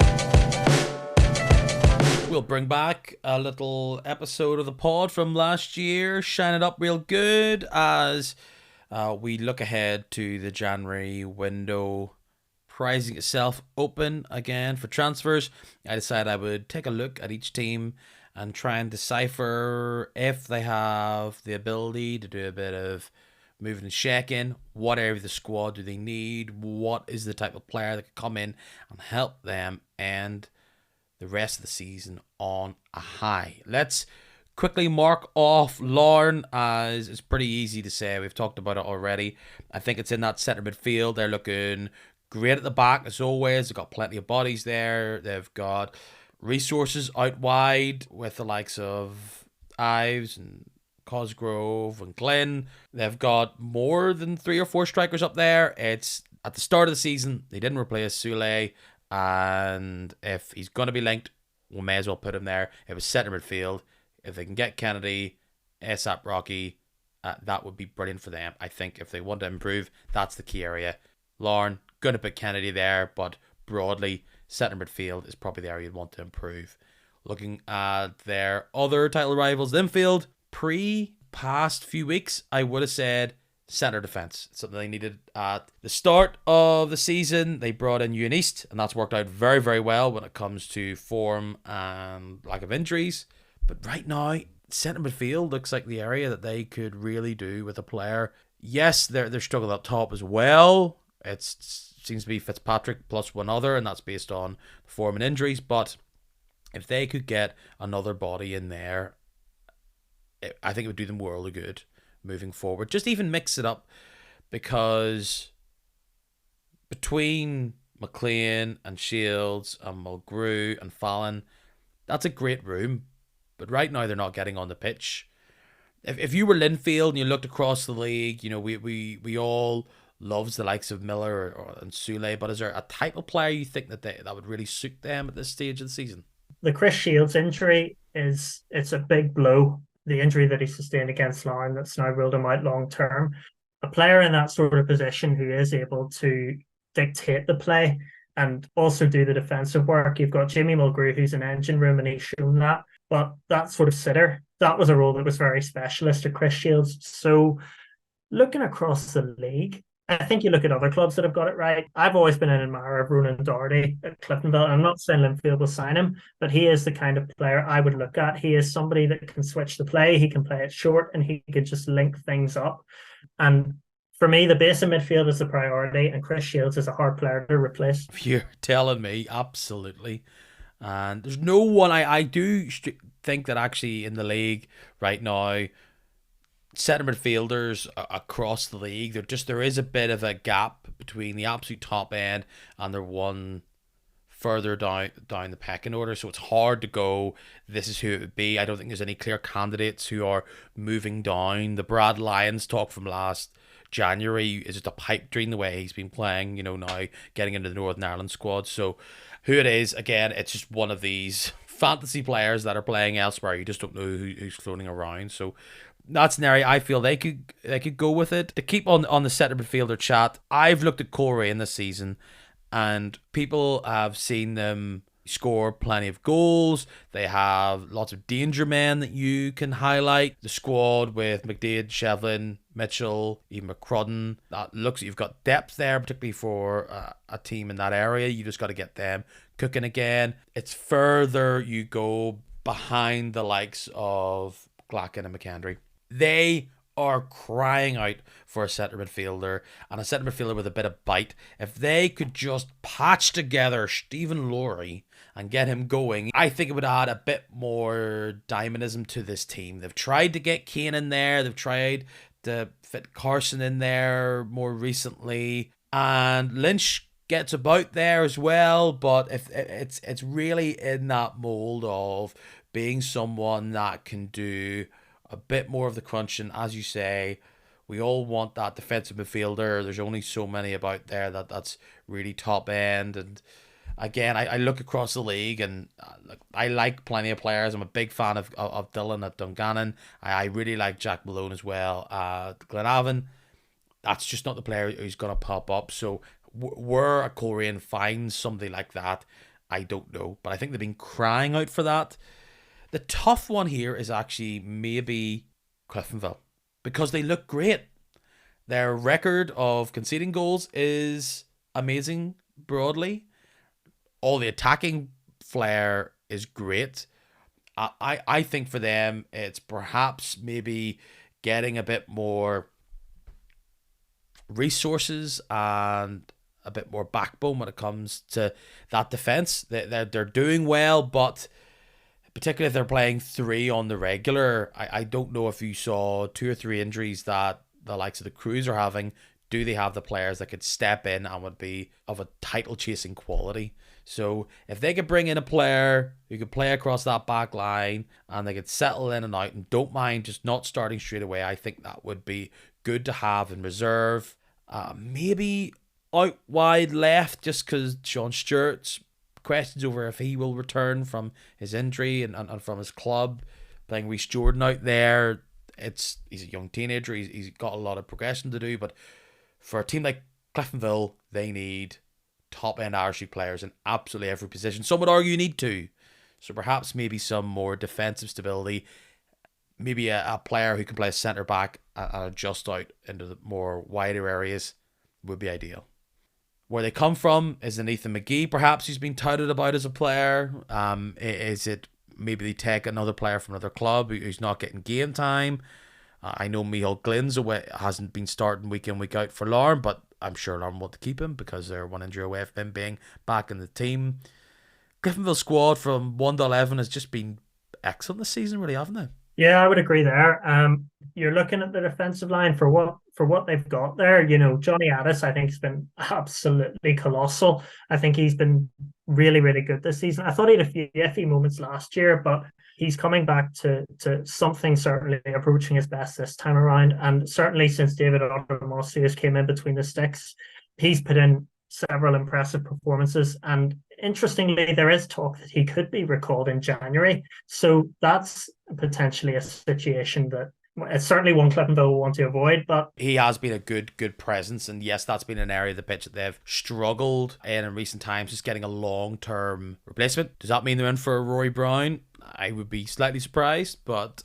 We'll bring back a little episode of the pod from last year, shine it up real good as we look ahead to the January window prizing itself open again for transfers. I decided I would take a look at each team and try and decipher if they have the ability to do a bit of moving and shaking. What area of the squad do they need? What is the type of player that could come in and help them end the rest of the season on a high? Let's quickly mark off Larne, as it's pretty easy to say. We've talked about it already. I think it's in that centre midfield. They're looking great at the back as always. They've got plenty of bodies there. They've got resources out wide with the likes of Ives and Cosgrove and Glenn. They've got more than 3 or 4 strikers up there. It's at the start of the season. They didn't replace Soulé. And if he's going to be linked, we may as well put him there. It was centre midfield. If they can get Kennedy, ASAP Rocky, that would be brilliant for them. I think if they want to improve, that's the key area. Larne, going to put Kennedy there, but broadly, centre midfield is probably the area you'd want to improve. Looking at their other title rivals, Linfield, past few weeks, I would have said centre defence. Something they needed at the start of the season. They brought in Ewan East, and that's worked out very, very well when it comes to form and lack of injuries. But right now, centre midfield looks like the area that they could really do with a player. Yes, they're struggling up top as well. It seems to be Fitzpatrick plus one other, and that's based on form and injuries. But if they could get another body in there, I think it would do them world of good moving forward. Just even mix it up, because between McLean and Shields and Mulgrew and Fallon, that's a great room. But right now they're not getting on the pitch. If you were Linfield and you looked across the league, we all loves the likes of Miller and Soulé, but is there a type of player you think that would really suit them at this stage of the season? The Chris Shields injury it's a big blow. The injury that he sustained against Larne that's now ruled him out long term. A player in that sort of position who is able to dictate the play and also do the defensive work. You've got Jamie Mulgrew, who's an engine room, and he's shown that. But that sort of sitter, that was a role that was very specialist to Chris Shields. So looking across the league, I think you look at other clubs that have got it right. I've always been an admirer of Ronan Doherty at Cliftonville. I'm not saying Linfield will sign him, but he is the kind of player I would look at. He is somebody that can switch the play. He can play it short, and he could just link things up. And for me, the base of midfield is the priority, and Chris Shields is a hard player to replace. You're telling me, absolutely. And there's no one, I do think that actually in the league right now, centre midfielders across the league, there is a bit of a gap between the absolute top end and they're one further down the pecking order. So it's hard to go, this is who it would be. I don't think there's any clear candidates who are moving down. The Brad Lyons talk from last January is just a pipe dream the way he's been playing, now getting into the Northern Ireland squad. So who it is, again, it's just one of these fantasy players that are playing elsewhere. You just don't know who's floating around. So that's an area I feel they could go with it. To keep on the centre midfielder chat, I've looked at Coleraine this season, and people have seen them score plenty of goals. They have lots of danger men that you can highlight. The squad with McDaid, Shevlin, Mitchell, even McCrudden. That looks like you've got depth there, particularly for a team in that area. You just got to get them cooking again. It's further you go behind the likes of Glacken and McKendry. They are crying out for a centre midfielder, and a centre midfielder with a bit of bite. If they could just patch together Stephen Laurie and get him going, I think it would add a bit more dynamism to this team. They've tried to get Kane in there. They've tried to fit Carson in there more recently, and Lynch gets about there as well. But if it's really in that mold of being someone that can do a bit more of the crunching, as you say, we all want that defensive midfielder. There's only so many about there that's really top end. And again, I look across the league, and I like plenty of players. I'm a big fan of Dylan at Dungannon. I really like Jack Malone as well at Glenavon. That's just not the player who's going to pop up. So where a Coleraine finds somebody like that, I don't know. But I think they've been crying out for that. The tough one here is actually maybe Cliftonville, because they look great. Their record of conceding goals is amazing broadly. All the attacking flair is great. I think for them, it's perhaps maybe getting a bit more resources and a bit more backbone when it comes to that defense. They're doing well, but particularly if they're playing three on the regular, I don't know if you saw 2 or 3 injuries that the likes of the Crews are having. Do they have the players that could step in and would be of a title chasing quality? So if they could bring in a player who could play across that back line and they could settle in and out and don't mind just not starting straight away, I think that would be good to have in reserve. Maybe out wide left, just because Sean Stewart's questions over if he will return from his injury and from his club. Playing Reece Jordan out there, he's a young teenager. He's got a lot of progression to do, but for a team like Cliftonville, they need top-end Irish League players in absolutely every position. Some would argue you need 2. So perhaps maybe some more defensive stability. Maybe a player who can play centre-back and adjust out into the more wider areas would be ideal. Where they come from is an Ethan McGee, perhaps, who's been touted about as a player. Is it maybe they take another player from another club who's not getting game time? I know Michael Glynn's away, hasn't been starting week in, week out for Larne, but I'm sure Larne want to keep him because they're one injury away from him being back in the team. Cliftonville squad from 1 to 11 has just been excellent this season, really, haven't they? Yeah, I would agree there. You're looking at the defensive line for what they've got there. Johnny Addis, I think, has been absolutely colossal. I think he's been really, really good this season. I thought he had a few iffy moments last year, but he's coming back to something certainly approaching his best this time around. And certainly since David Ottavamosius came in between the sticks, he's put in several impressive performances. And interestingly, there is talk that he could be recalled in January. So that's potentially a situation that it's certainly one Cliftonville will want to avoid. But he has been a good presence, and yes, that's been an area of the pitch that they've struggled in recent times, just getting a long-term replacement. Does that mean they're in for a Rory Brown? I would be slightly surprised, but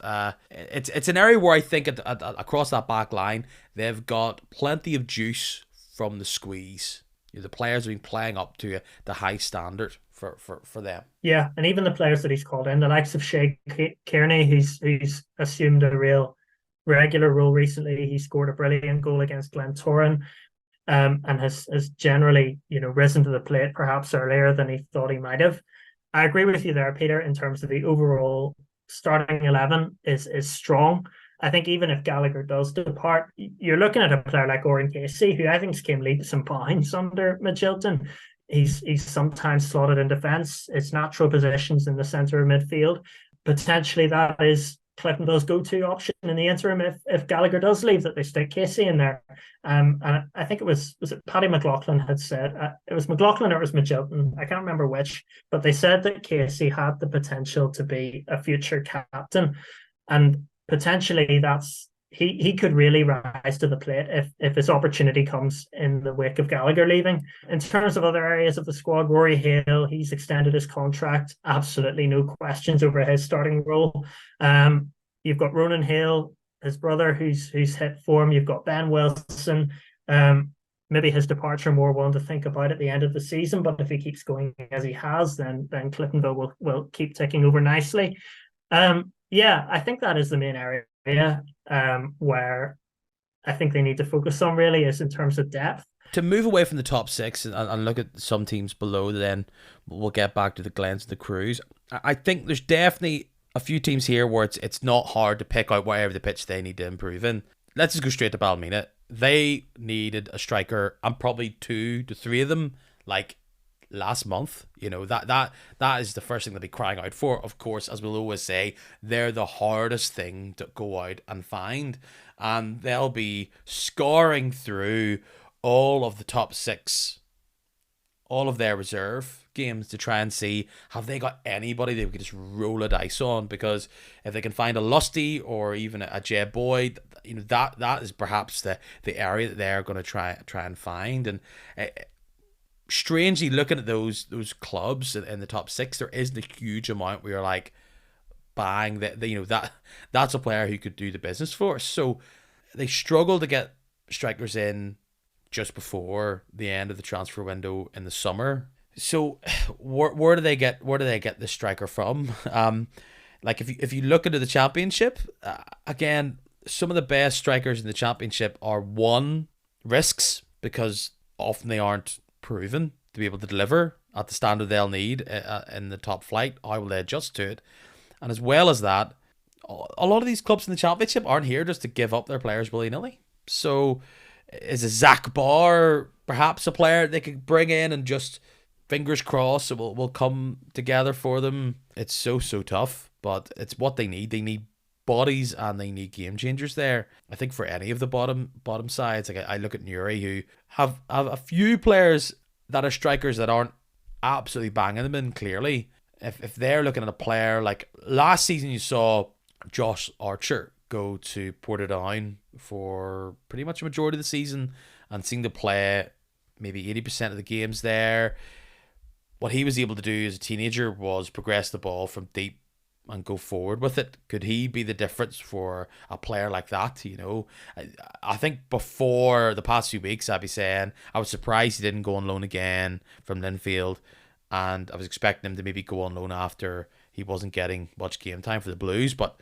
it's an area where I think across that back line, they've got plenty of juice from the squeeze. The players have been playing up to the high standard for them. Yeah, and even the players that he's called in, the likes of Shay Kearney, he's assumed a real regular role recently. He scored a brilliant goal against Glentoran, and has generally risen to the plate perhaps earlier than he thought he might have. I agree with you there, Peter, in terms of the overall starting 11 is strong. I think even if Gallagher does depart, you're looking at a player like Oran Casey, who I think came leaps and bounds under Magilton. He's sometimes slotted in defence. It's natural positions in the centre of midfield. Potentially that is Cliftonville's go-to option in the interim if Gallagher does leave, that they stick Casey in there. And I think was it Paddy McLaughlin had said, it was McLaughlin or it was Magilton, I can't remember which, but they said that Casey had the potential to be a future captain, and potentially that's he could really rise to the plate if his opportunity comes in the wake of Gallagher leaving. In terms of other areas of the squad, Rory Hale, he's extended his contract. Absolutely no questions over his starting role. You've got Ronan Hale, his brother, who's hit form. You've got Ben Wilson. Maybe his departure more one to think about at the end of the season, but if he keeps going as he has, then Cliftonville will keep ticking over nicely. Yeah, I think that is the main area where I think they need to focus on, really, is in terms of depth. To move away from the top six and look at some teams below, then we'll get back to the Glens and the Crews. I think there's definitely a few teams here where it's not hard to pick out whatever the pitch they need to improve in. Let's just go straight to Ballymena. They needed a striker, and probably 2 to 3 of them, like last month. That is the first thing they'll be crying out for. Of course, as we'll always say, they're the hardest thing to go out and find, and they'll be scoring through all of the top 6, all of their reserve games, to try and see have they got anybody they could just roll a dice on. Because if they can find a Lusty or even a Jeb Boyd, that is perhaps the area that they're going to try and find. And strangely, looking at those clubs in the top 6, there isn't a huge amount where you're like, bang, that's a player who could do the business for us. So they struggle to get strikers in just before the end of the transfer window in the summer. So where do they get the striker from? Like if you look into the Championship, again, some of the best strikers in the Championship are risks, because often they aren't proven to be able to deliver at the standard they'll need in the top flight. How will they adjust to it? And as well as that, a lot of these clubs in the Championship aren't here just to give up their players willy-nilly. So is a Zach Barr perhaps a player they could bring in and just fingers crossed it will come together for them? It's so tough, but it's what they need. They need bodies and they need game changers there. I think for any of the bottom sides, like I look at Newry, who have a few players that are strikers that aren't absolutely banging them in clearly. If they're looking at a player like last season, you saw Josh Archer go to Portadown for pretty much a majority of the season and seemed to play maybe 80% of the games there. What he was able to do as a teenager was progress the ball from deep and go forward with it. Could he be the difference for a player like that? I think before the past few weeks, I'd be saying I was surprised he didn't go on loan again from Linfield, and I was expecting him to maybe go on loan after he wasn't getting much game time for the Blues. But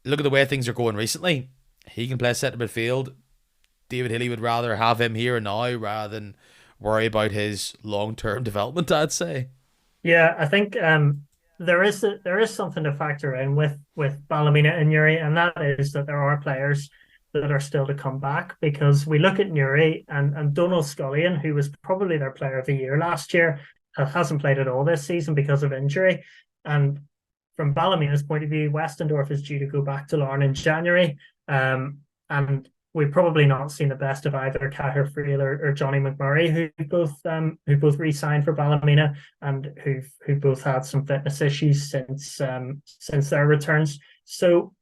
look at the way things are going recently. He can play centre midfield. David Healy would rather have him here and now rather than worry about his long-term development, I'd say. Yeah, I think there is something to factor in with Ballymena and Newry, and that is that there are players that are still to come back, because we look at Newry and Donald Scullion, who was probably their player of the year last year, hasn't played at all this season because of injury. And from Ballymena's point of view, Westendorf is due to go back to Larne in January, and we've probably not seen the best of either Cahir Friel or Johnny McMurray, who both re-signed for Ballymena and who both had some fitness issues since their returns. So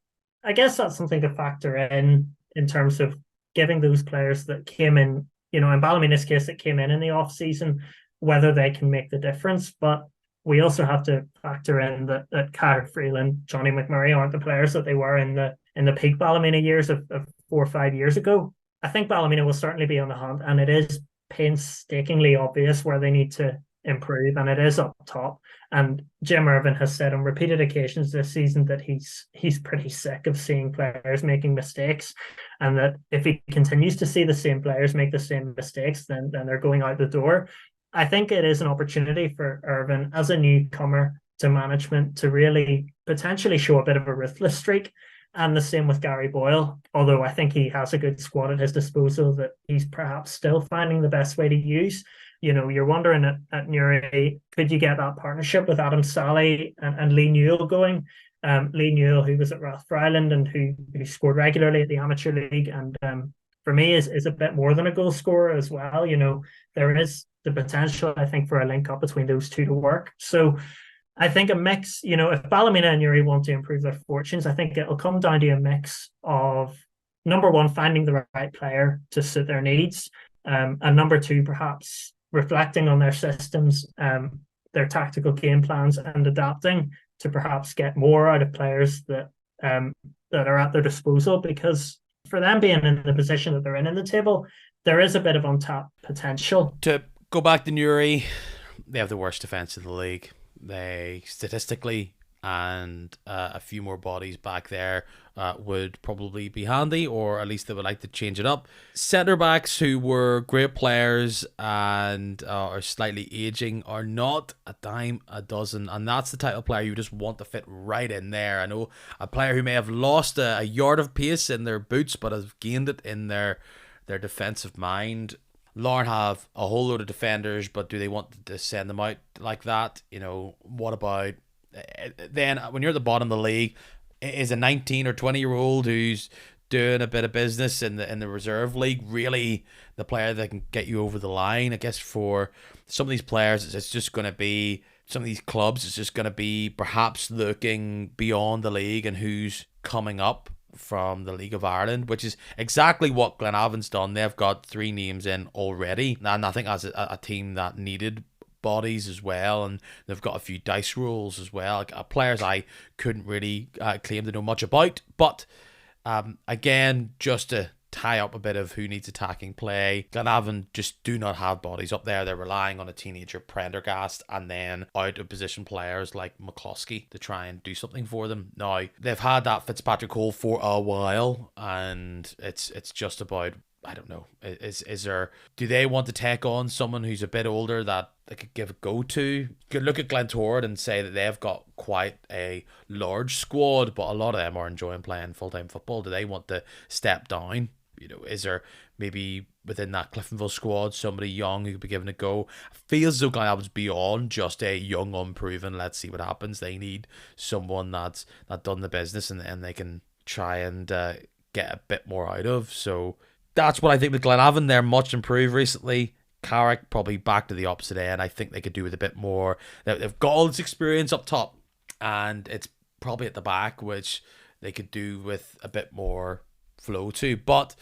I guess that's something to factor in terms of giving those players that came in, in Ballymena's case, that came in the off season, whether they can make the difference. But we also have to factor in that Cahir Friel and Johnny McMurray aren't the players that they were in the peak Ballymena years of 4 or 5 years ago. I think Ballymena will certainly be on the hunt, and it is painstakingly obvious where they need to improve, and it is up top. And Jim Irvin has said on repeated occasions this season that he's pretty sick of seeing players making mistakes, and that if he continues to see the same players make the same mistakes, then they're going out the door. I think it is an opportunity for Irvin as a newcomer to management to really potentially show a bit of a ruthless streak. And the same with Gary Boyle, although I think he has a good squad at his disposal that he's perhaps still finding the best way to use. You're wondering at Newry, could you get that partnership with Adam Sally and Lee Newell going? Lee Newell, who was at Rathfriland and who scored regularly at the amateur league, and for me is a bit more than a goal scorer as well. There is the potential, I think, for a link up between those two to work. So I think a mix, if Ballymena and Newry want to improve their fortunes, I think it'll come down to a mix of, number one, finding the right player to suit their needs, and number two, perhaps reflecting on their systems, their tactical game plans, and adapting to perhaps get more out of players that are at their disposal. Because for them being in the position that they're in the table, there is a bit of untapped potential. To go back to Newry, they have the worst defence in the league. They statistically, and a few more bodies back there would probably be handy, or at least they would like to change it up. Centre backs who were great players and are slightly aging are not a dime a dozen, and that's the type of player you just want to fit right in there. I know a player who may have lost a yard of pace in their boots but has gained it in their defensive mind. Larne have a whole load of defenders, but do they want to send them out like that? What about then when you're at the bottom of the league, is a 19 or 20-year-old who's doing a bit of business in the reserve league really the player that can get you over the line? I guess for some of these players, it's just going to be, some of these clubs, it's just going to be perhaps looking beyond the league and who's coming up from the League of Ireland, which is exactly what Glenavon's done. They've got 3 names in already, and I think as a team that needed bodies as well, and they've got a few dice rolls as well, players I couldn't really claim to know much about, but again, just to tie up a bit of who needs attacking play, Glenavon just do not have bodies up there. They're relying on a teenager Prendergast and then out of position players like McCloskey to try and do something for them. Now, they've had that Fitzpatrick Hole for a while, and it's just about, I don't know, do they want to take on someone who's a bit older that they could give a go to? You could look at Glentoran and say that they've got quite a large squad, but a lot of them are enjoying playing full-time football. Do they want to step down? Is there maybe within that Cliftonville squad somebody young who could be given a go? It feels as though Glenavon's beyond just a young, unproven, let's see what happens. They need someone that's done the business and they can try and get a bit more out of. So that's what I think with Glenavon. They're much improved recently. Carrick probably back to the opposite end. I think they could do with a bit more. They've got all this experience up top, and it's probably at the back, which they could do with a bit more flow to. But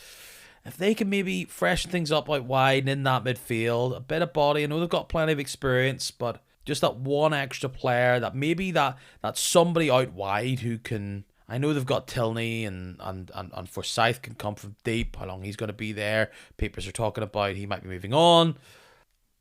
if they can maybe freshen things up out wide and in that midfield, a bit of body. I know they've got plenty of experience, but just that one extra player, that maybe that somebody out wide who can. I know they've got Tilney and Forsyth can come from deep. How long he's going to be there? Papers are talking about he might be moving on.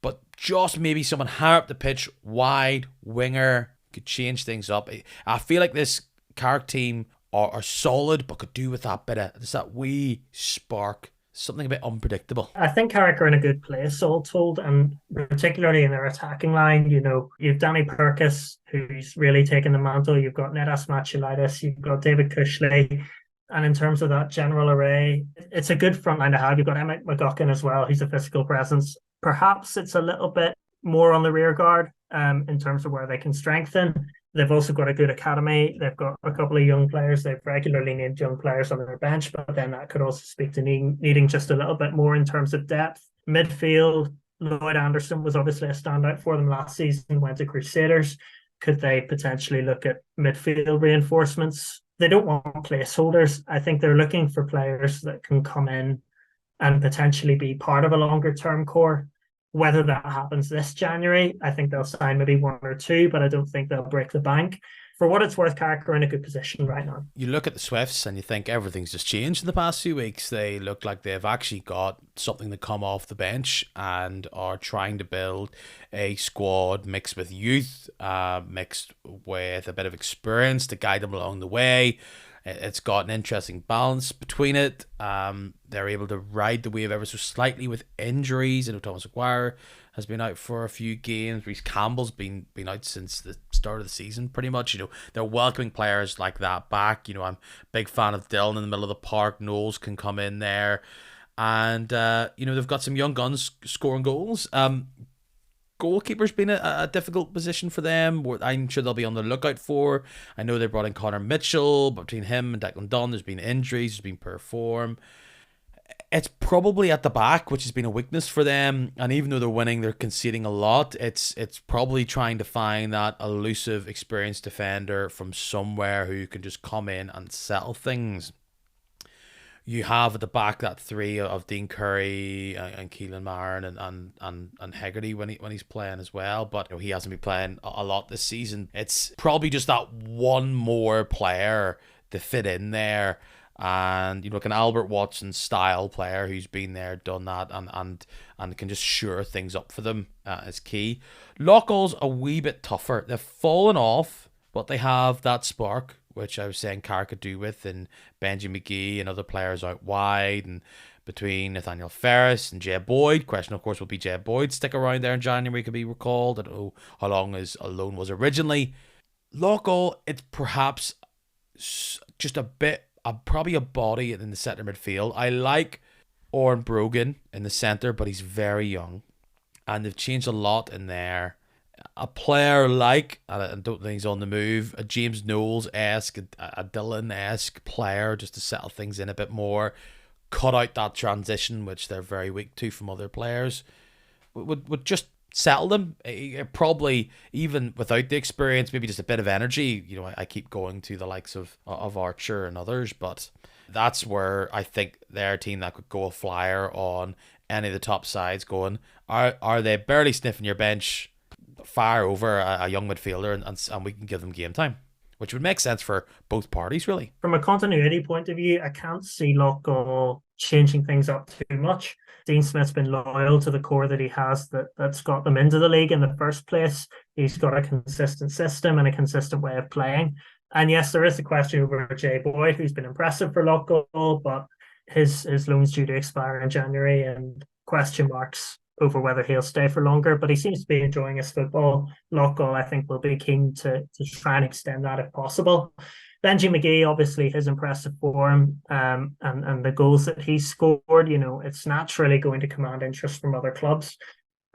But just maybe someone higher up the pitch, wide, winger, could change things up. I feel like this Carrick team are solid, but could do with that bit of, there's that wee spark, something a bit unpredictable. I think Carrick are in a good place, all told, and particularly in their attacking line. You've Danny Purkis, who's really taken the mantle. You've got Nedas Machulaitis, you've got David Cushley. And in terms of that general array, it's a good front line to have. You've got Emmett McGuckin as well. He's a physical presence. Perhaps it's a little bit more on the rear guard in terms of where they can strengthen. They've also got a good academy. They've got a couple of young players. They've regularly named young players on their bench, but then that could also speak to needing just a little bit more in terms of depth. Midfield, Lloyd Anderson was obviously a standout for them last season, went to Crusaders. Could they potentially look at midfield reinforcements? They don't want placeholders. I think they're looking for players that can come in and potentially be part of a longer term core. Whether that happens this January, I think they'll sign maybe 1 or 2, but I don't think they'll break the bank. For what it's worth, Carrick are in a good position right now. You look at the Swifts and you think everything's just changed in the past few weeks. They look like they've actually got something to come off the bench and are trying to build a squad mixed with youth, mixed with a bit of experience to guide them along the way. It's got an interesting balance between it. They're able to ride the wave ever so slightly with injuries. I know Thomas Maguire has been out for a few games. Reece Campbell's been out since the start of the season, pretty much. They're welcoming players like that back. I'm a big fan of Dillon in the middle of the park. Knowles can come in there. And, they've got some young guns scoring goals. Goalkeeper's been a difficult position for them. I'm sure they'll be on the lookout for. I know they brought in Connor Mitchell, but between him and Declan Dunn, there's been injuries, there's been poor form. It's probably at the back, which has been a weakness for them. And even though they're winning, they're conceding a lot. It's probably trying to find that elusive, experienced defender from somewhere who can just come in and settle things. You have at the back that three of Dean Curry and Keelan Marin and Hegarty when he's playing as well, but he hasn't been playing a lot this season. It's probably just that one more player to fit in there, and like an Albert Watson style player who's been there, done that, and can just shore things up for them is key. Loughgall's a wee bit tougher. They've fallen off, but they have that spark, which I was saying Carr could do with, and Benji McGee and other players out wide, and between Nathaniel Ferris and Jay Boyd. Question, of course, will be Jay Boyd stick around there in January, could be recalled. I don't know how long his loan was originally. Loughgall, it's perhaps just probably a body in the centre midfield. I like Oren Brogan in the centre, but he's very young, and they've changed a lot in there. A player like, and I don't think he's on the move, a James Knowles-esque, a Dillon-esque player, just to settle things in a bit more, cut out that transition, which they're very weak to from other players, would just settle them. Probably, even without the experience, maybe just a bit of energy. I keep going to the likes of Archer and others, but that's where I think they're a team that could go a flyer on any of the top sides going, are they barely sniffing your bench, fire over a young midfielder, and we can give them game time, which would make sense for both parties, really. From a continuity point of view, I can't see Loughgall changing things up too much. Dean Smith's been loyal to the core that he has that's got them into the league in the first place. He's got a consistent system and a consistent way of playing. And yes, there is a question over Jay Boyd, who's been impressive for Loughgall, but his loan's due to expire in January, and question marks over whether he'll stay for longer, but he seems to be enjoying his football. Loughgall, I think, will be keen to try and extend that if possible. Benji McGee, obviously, his impressive form and the goals that he's scored, it's naturally going to command interest from other clubs.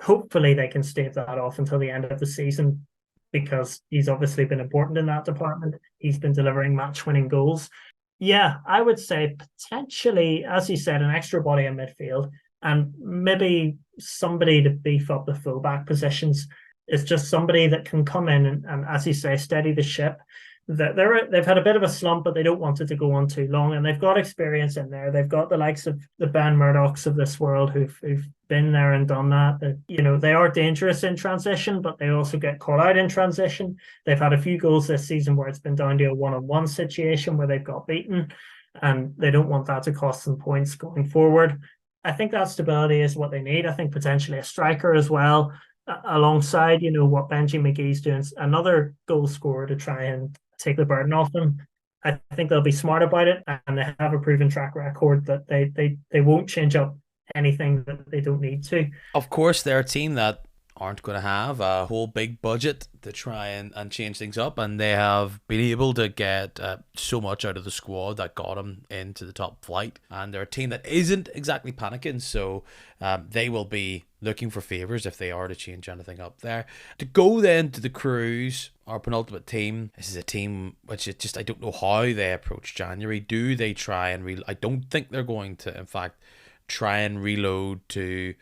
Hopefully they can stave that off until the end of the season, because he's obviously been important in that department. He's been delivering match-winning goals. Yeah, I would say potentially, as you said, an extra body in midfield, and maybe somebody to beef up the fullback positions. It's just somebody that can come in and as you say, steady the ship. They've had a bit of a slump, but they don't want it to go on too long, and they've got experience in there. They've got the likes of the Ben Murdochs of this world who've been there and done that. They are dangerous in transition, but they also get caught out in transition. They've had a few goals this season where it's been down to a one-on-one situation where they've got beaten, and they don't want that to cost them points going forward. I think that stability is what they need. I think potentially a striker as well, alongside, what Benji McGee's doing, another goal scorer to try and take the burden off them. I think they'll be smart about it, and they have a proven track record that they won't change up anything that they don't need to. Of course, they're a team that aren't going to have a whole big budget to try and change things up, and they have been able to get so much out of the squad that got them into the top flight, and they're a team that isn't exactly panicking, so they will be looking for favours if they are to change anything up there. To go then to the Crews, our penultimate team, this is a team which I don't know how they approach January. Do they try and I don't think they're going to, in fact, try and reload to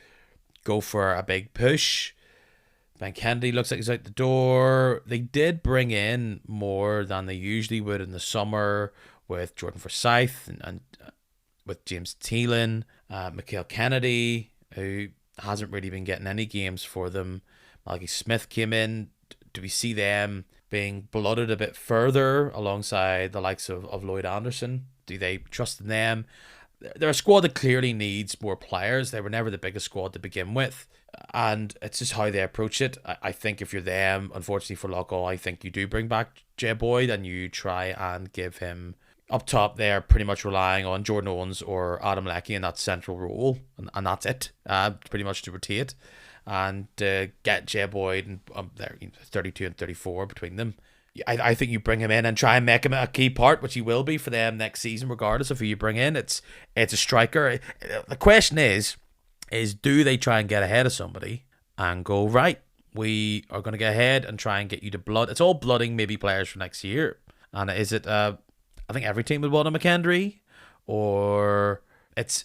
go for a big push. Ben Kennedy looks like he's out the door. They did bring in more than they usually would in the summer with Jordan Forsyth and with James Thielen, Mikael Kennedy, who hasn't really been getting any games for them. Malky Smith came in. Do we see them being blooded a bit further alongside the likes of Lloyd Anderson? Do they trust in them? They're a squad that clearly needs more players. They were never the biggest squad to begin with, and it's just how they approach it. I think if you're them, unfortunately for Loughgall, I think you do bring back Jay Boyd and you try and give him up top there, pretty much relying on Jordan Owens or Adam Leckie in that central role, and that's it, pretty much to rotate. and get Jay Boyd and they're 32 and 34 between them. I think you bring him in and try and make him a key part, which he will be for them next season, regardless of who you bring in. It's a striker. The question is do they try and get ahead of somebody and go, right, we are going to get ahead and try and get you to blood. It's all blooding maybe players for next year. And is it, I think every team would want a McKendry, or it's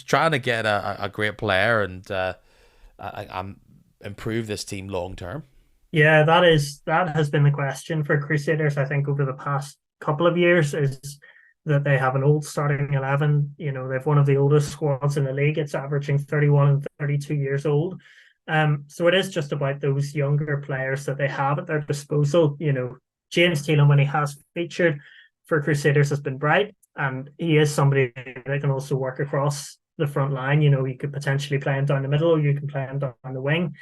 trying to get a great player and improve this team long term. Yeah, that has been the question for Crusaders, I think, over the past couple of years, is that they have an old starting 11. You know, they've one of the oldest squads in the league. It's averaging 31 and 32 years old. So it is just about those younger players that they have at their disposal. You know, James Teelan, when he has featured for Crusaders, has been bright, and he is somebody that can also work across the front line. You know, you could potentially play him down the middle, or you can play him down the wing.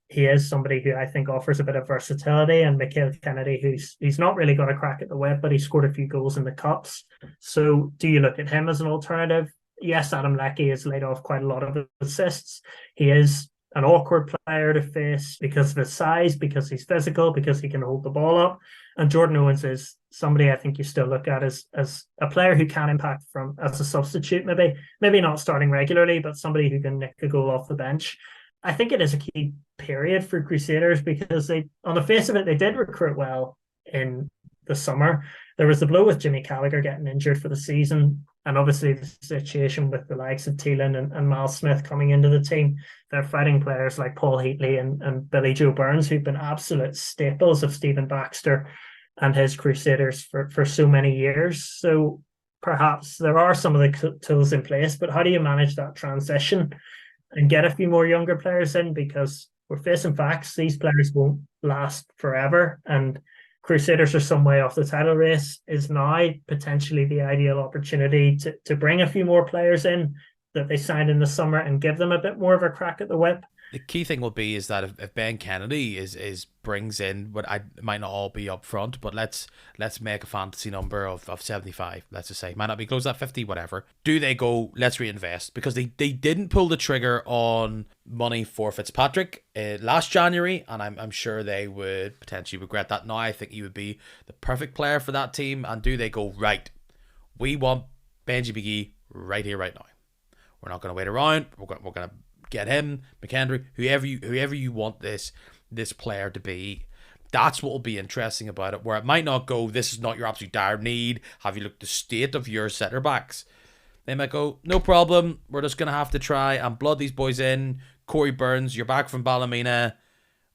He is somebody who I think offers a bit of versatility, and Michael Kennedy, he's not really got a crack at the whip, but he scored a few goals in the cups. So do you look at him as an alternative? Yes, Adam Leckie has laid off quite a lot of assists. He is an awkward player to face because of his size, because he's physical, because he can hold the ball up. And Jordan Owens is somebody I think you still look at as a player who can impact from as a substitute, maybe not starting regularly, but somebody who can nick a goal off the bench. I think it is a key period for Crusaders because they, on the face of it, they did recruit well in the summer. There was the blow with Jimmy Gallagher getting injured for the season, and obviously the situation with the likes of Teelan and Miles Smith coming into the team. They're fighting players like Paul Heatley and Billy Joe Burns, who've been absolute staples of Stephen Baxter and his Crusaders for so many years. So perhaps there are some of the tools in place, but how do you manage that transition and get a few more younger players in? Because we're facing facts, these players won't last forever, and Crusaders are some way off the title race. Is now potentially the ideal opportunity to bring a few more players in that they signed in the summer and give them a bit more of a crack at the whip? The key thing will be is that if Ben Kennedy is brings in what I might not all be up front, but let's make a fantasy number of 75. Let's just say might not be close at 50, whatever. Do they go, let's reinvest? Because they didn't pull the trigger on money for Fitzpatrick last January, and I'm sure they would potentially regret that now. I think he would be the perfect player for that team. And do they go, right, we want Benji McGee right here, right now. We're not going to wait around. We're going to get him, McKendry, whoever you want this player to be. That's what will be interesting about it, where it might not go, this is not your absolute dire need. Have you looked at the state of your centre backs? They might go, no problem, we're just going to have to try and blood these boys in. Corey Burns, you're back from Ballymena.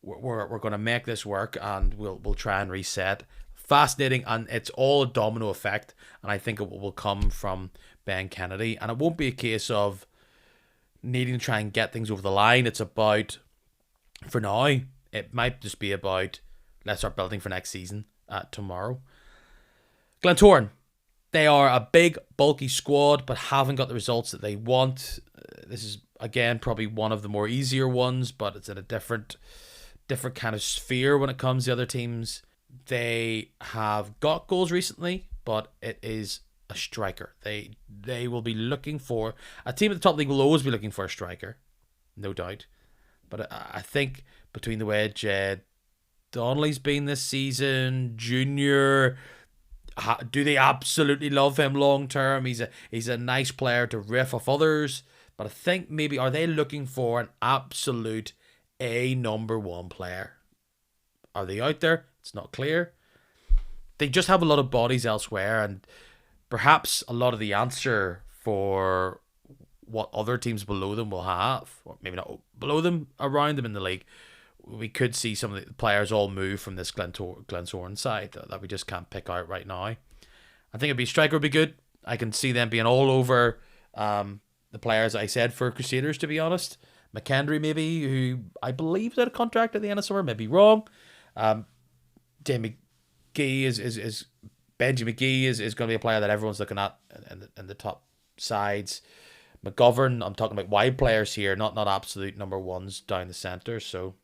We're going to make this work, and we'll try and reset. Fascinating, and it's all a domino effect, and I think it will come from Ben Kennedy, and it won't be a case of needing to try and get things over the line. It's about, for now, it might just be about, let's start building for next season tomorrow. Glentoran, they are a big, bulky squad, but haven't got the results that they want. This is, again, probably one of the more easier ones, but it's in a different kind of sphere when it comes to other teams. They have got goals recently, but it is a striker. They will be looking for a team at the top league will always be looking for a striker, no doubt. But I think between the way Jed Donnelly's been this season, Junior, do they absolutely love him long term? He's a nice player to riff off others, but I think maybe are they looking for an absolute number one player? Are they out there? It's not clear. They just have a lot of bodies elsewhere, and perhaps a lot of the answer for what other teams below them will have, or maybe not below them, around them in the league, we could see some of the players all move from this Glentoran side that we just can't pick out right now. I think it'd be striker would be good. I can see them being all over the players I said for Crusaders, to be honest. McKendry maybe, who I believe is out of contract at the end of summer, maybe wrong. Jamie McGee is Benji McGee is going to be a player that everyone's looking at in the top sides. McGovern, I'm talking about wide players here, not absolute number ones down the centre. So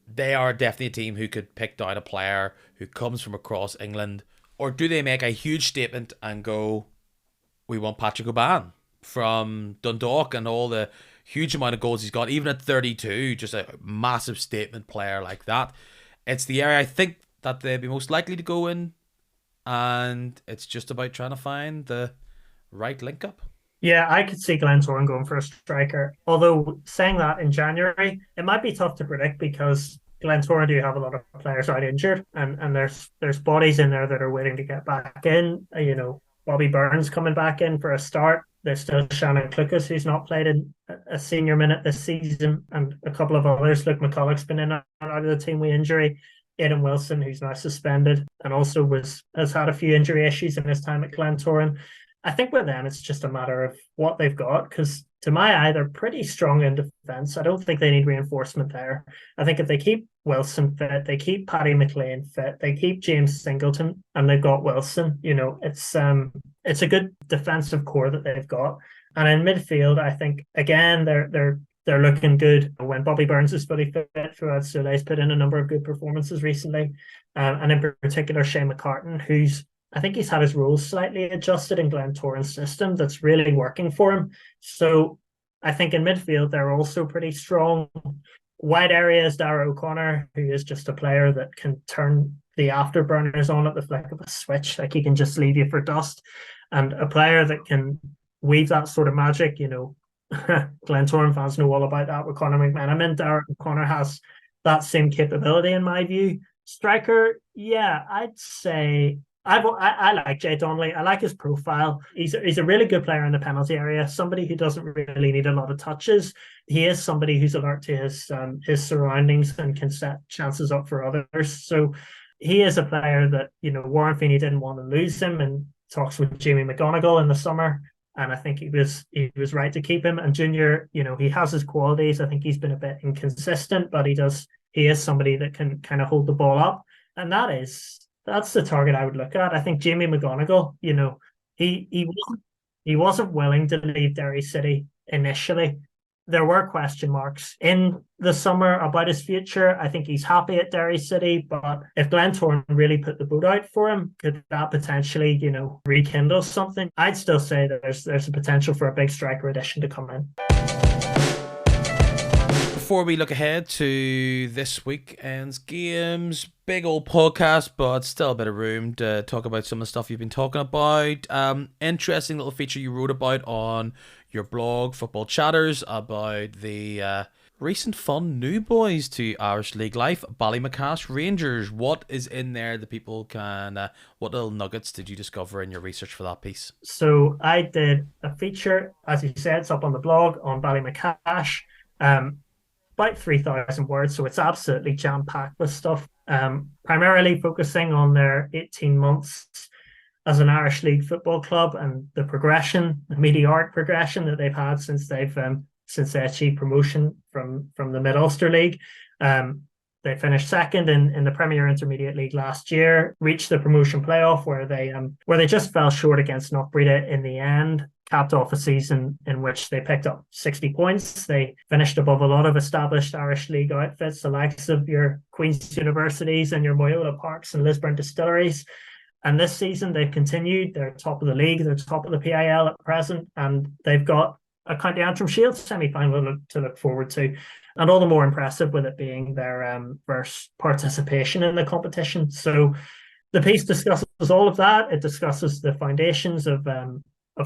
they are definitely a team who could pick down a player who comes from across England. Or do they make a huge statement and go, we want Patrick O'Ban from Dundalk and all the huge amount of goals he's got, even at 32, just a massive statement player like that. It's the area I think that they'd be most likely to go in, and it's just about trying to find the right link up. Yeah, I could see Glentoran going for a striker. Although saying that in January, it might be tough to predict because Glentoran do have a lot of players out injured, and there's bodies in there that are waiting to get back in. Bobby Burns coming back in for a start. There's still Shannon Clucas, who's not played in a senior minute this season, and a couple of others. Luke McCulloch's been in and out of the team with injury. Aidan Wilson, who's now suspended, and also has had a few injury issues in his time at Glentoran. I think with them, it's just a matter of what they've got, because to my eye, they're pretty strong in defence. I don't think they need reinforcement there. I think if they keep Wilson fit, they keep Paddy McLean fit, they keep James Singleton, and they've got Wilson, it's a good defensive core that they've got. And in midfield, I think again they're looking good. When Bobby Burns is fully fit, Fuad Soulei's put in a number of good performances recently, and in particular Shane McCartan, I think he's had his roles slightly adjusted in Glentoran's system that's really working for him. So I think in midfield, they're also pretty strong. Wide areas, Dara O'Connor, who is just a player that can turn the afterburners on at the flick of a switch. Like, he can just leave you for dust. And a player that can weave that sort of magic, Glentoran fans know all about that with Conor McMenamin. Dara O'Connor has that same capability in my view. Striker, yeah, I'd say I like Jay Donnelly. I like his profile. He's a really good player in the penalty area. Somebody who doesn't really need a lot of touches. He is somebody who's alert to his surroundings and can set chances up for others. So he is a player that Warren Feeney didn't want to lose him, and talks with Jamie McGonigal in the summer. And I think he was right to keep him. And Junior, he has his qualities. I think he's been a bit inconsistent, but he is somebody that can kind of hold the ball up, and that's the target I would look at. I think Jamie McGonigal, he wasn't willing to leave Derry City initially. There were question marks in the summer about his future. I think he's happy at Derry City, but if Glentoran really put the boat out for him, could that potentially, rekindle something? I'd still say that there's a potential for a big striker addition to come in. Before we look ahead to this weekend's games, big old podcast, but still a bit of room to talk about some of the stuff you've been talking about. Interesting little feature you wrote about on your blog, Football Chatters, about the recent fun new boys to Irish League life, Ballymacash Rangers. What is in there that people can, what little nuggets did you discover in your research for that piece? So I did a feature, as you said, it's up on the blog on Ballymacash. About 3,000 words, so it's absolutely jam-packed with stuff, primarily focusing on their 18 months as an Irish League football club and the meteoric progression that they've had since they achieved promotion from the Mid-Ulster League. They finished second in the Premier Intermediate League last year, reached the promotion playoff where they just fell short against Knockbreda in the end, capped off a season in which they picked up 60 points. They finished above a lot of established Irish League outfits, the likes of your Queen's Universities and your Moyola Parks and Lisburn Distilleries. And this season they've continued. They're top of the league, they're top of the PIL at present, and they've got a County Antrim Shield semi-final to look forward to. And all the more impressive with it being their first participation in the competition. So the piece discusses all of that. It discusses the foundations of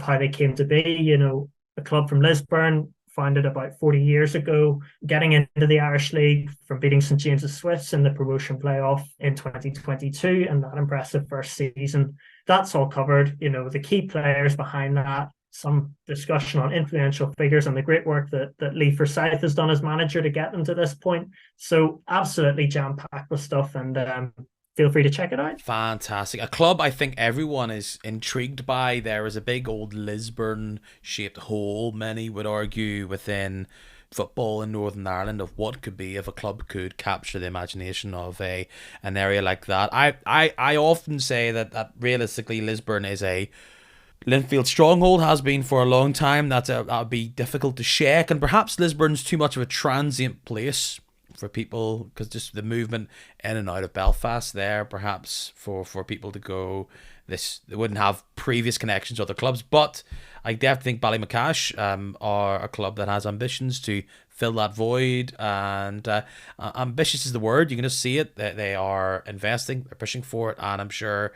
how they came to be. A club from Lisburn, founded about 40 years ago, getting into the Irish League from beating St James's Swifts in the promotion playoff in 2022, and that impressive first season. That's all covered. The key players behind that, some discussion on influential figures and the great work that Lee Forsyth has done as manager to get them to this point. So absolutely jam-packed with stuff, and feel free to check it out. Fantastic. A club I think everyone is intrigued by. There is a big old Lisburn-shaped hole, many would argue, within football in Northern Ireland of what could be if a club could capture the imagination of an area like that. I often say that realistically Lisburn is a Linfield stronghold, has been for a long time. That would be difficult to shake, and perhaps Lisburn's too much of a transient place for people, because just the movement in and out of Belfast there, perhaps for people to go, they wouldn't have previous connections to other clubs. But I definitely think Ballymacash are a club that has ambitions to fill that void, and ambitious is the word. You can just see it. They are investing, they're pushing for it, and I'm sure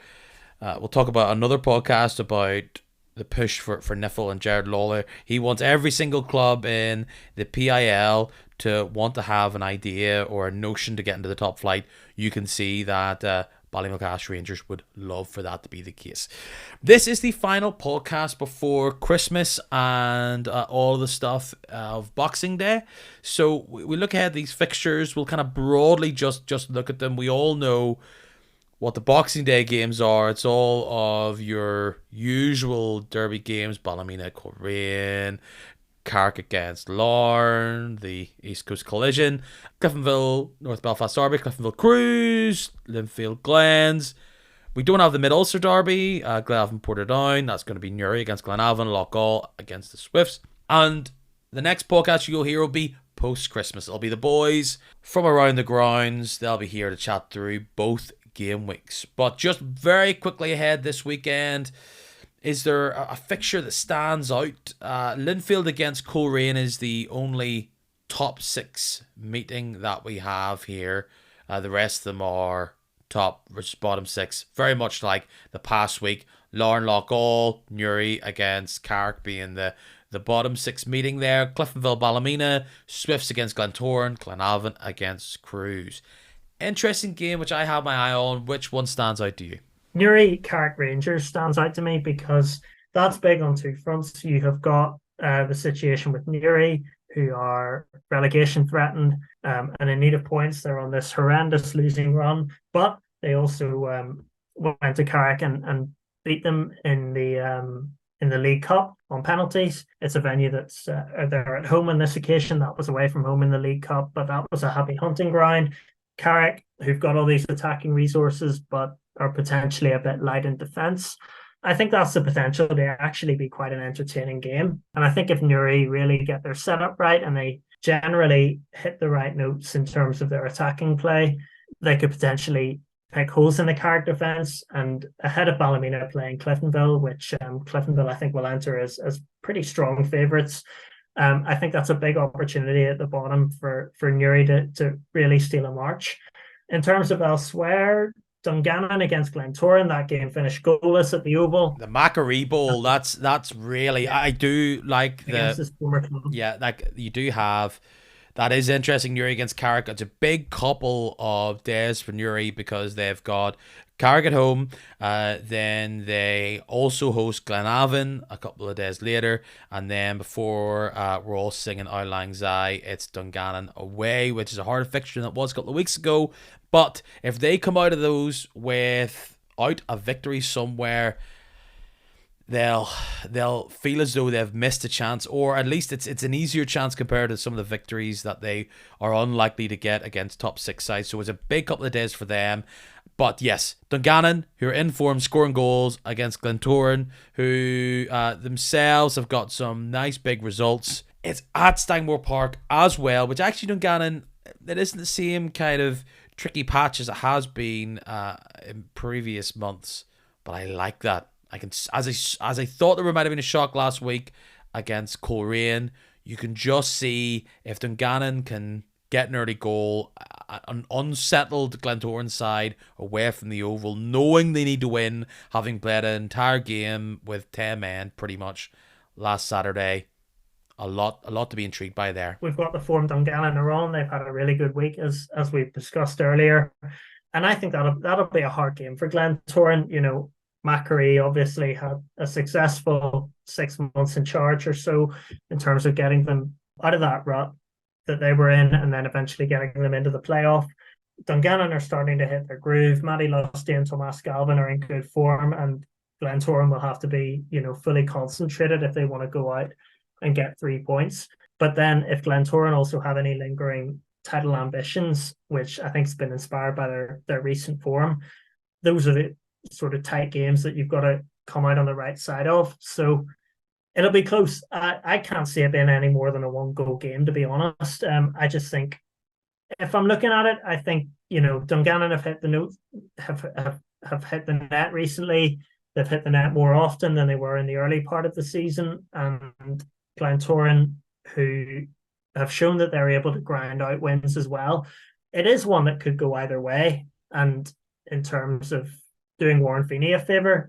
we'll talk about another podcast about the push for Niffle and Jared Lawler. He wants every single club in the PIL to want to have an idea or a notion to get into the top flight. You can see that Ballymacash Rangers would love for that to be the case. This is the final podcast before Christmas and all the stuff of Boxing Day. So we look ahead at these fixtures. We'll kind of broadly just look at them. We all know what the Boxing Day games are. It's all of your usual derby games: Ballymena, Coleraine, Carrick against Larne, the East Coast Collision, Cliftonville, North Belfast Derby, Cliftonville Cruise, Linfield Glens. We don't have the Mid Ulster Derby, Glenavon Portadown. That's going to be Newry against Glenavon, Loughgall against the Swifts. And the next podcast you'll hear will be post-Christmas. It'll be the boys from around the grounds. They'll be here to chat through both game weeks. But just very quickly ahead this weekend, is there a fixture that stands out? Linfield against Coleraine is the only top 6 meeting that we have here. The rest of them are top bottom 6, very much like the past week. Larne, Loughgall, Newry against Carrick being the bottom 6 meeting there. Cliftonville, Ballymena, Swifts against Glentoran, Glenavon against Cruise. Interesting game which I have my eye on. Which one stands out to you? Newry Carrick Rangers stands out to me because that's big on two fronts. You have got the situation with Newry, who are relegation threatened and in need of points. They're on this horrendous losing run, but they also went to Carrick and beat them in the League Cup on penalties. It's a venue that's they're at home on this occasion. That was away from home in the League Cup, but that was a happy hunting ground. Carrick, who've got all these attacking resources, but are potentially a bit light in defence. I think that's the potential to actually be quite an entertaining game. And I think if Newry really get their setup right and they generally hit the right notes in terms of their attacking play, they could potentially pick holes in the Carrick defence. And ahead of Ballymena playing Cliftonville, which Cliftonville I think will enter as pretty strong favourites. I think that's a big opportunity at the bottom for Newry to really steal a march. In terms of elsewhere, Dungannon against Glentoran, that game finished goalless at the Oval. The Macquarie Bowl, that's really, I do like against his former club. Yeah, like you do have, that is interesting. Newry against Carrick. It's a big couple of days for Newry because they've got Carrick at home, then they also host Glenavon a couple of days later, and then before we're all singing Auld Lang Syne, it's Dungannon away, which is a hard fixture than it was a couple of weeks ago. But if they come out of those without a victory somewhere, they'll feel as though they've missed a chance, or at least it's an easier chance compared to some of the victories that they are unlikely to get against top 6 sides. So it's a big couple of days for them. But yes, Dungannon, who are in form, scoring goals against Glentoran, who themselves have got some nice big results. It's at Stangmore Park as well, which actually Dungannon, it isn't the same kind of tricky patch as it has been in previous months. But I like that. I can, as I thought there might have been a shock last week against Coleraine, you can just see if Dungannon can get an early goal, an unsettled Glentoran side away from the Oval, knowing they need to win, having played an entire game with 10 men pretty much last Saturday. A lot to be intrigued by there. We've got the form Dungannon are on. They've had a really good week, as we've discussed earlier. And I think that'll be a hard game for Glentoran. You know, Macquarie obviously had a successful 6 months in charge or so in terms of getting them out of that rut that they were in and then eventually getting them into the playoff. Dungannon are starting to hit their groove. Matty Lusty and Tomas Galvin are in good form, and Glentoran will have to be, fully concentrated if they want to go out and get 3 points. But then if Glentoran also have any lingering title ambitions, which I think has been inspired by their recent form, those are the sort of tight games that you've got to come out on the right side of. So it'll be close. I can't see it being any more than a 1-goal game, to be honest. I just think if I'm looking at it, I think, Dungannon have hit the note, have hit the net recently. they've hit the net more often than they were in the early part of the season. And Glentoran, who have shown that they're able to grind out wins as well. It is one that could go either way. And in terms of doing Warren Feeney a favour,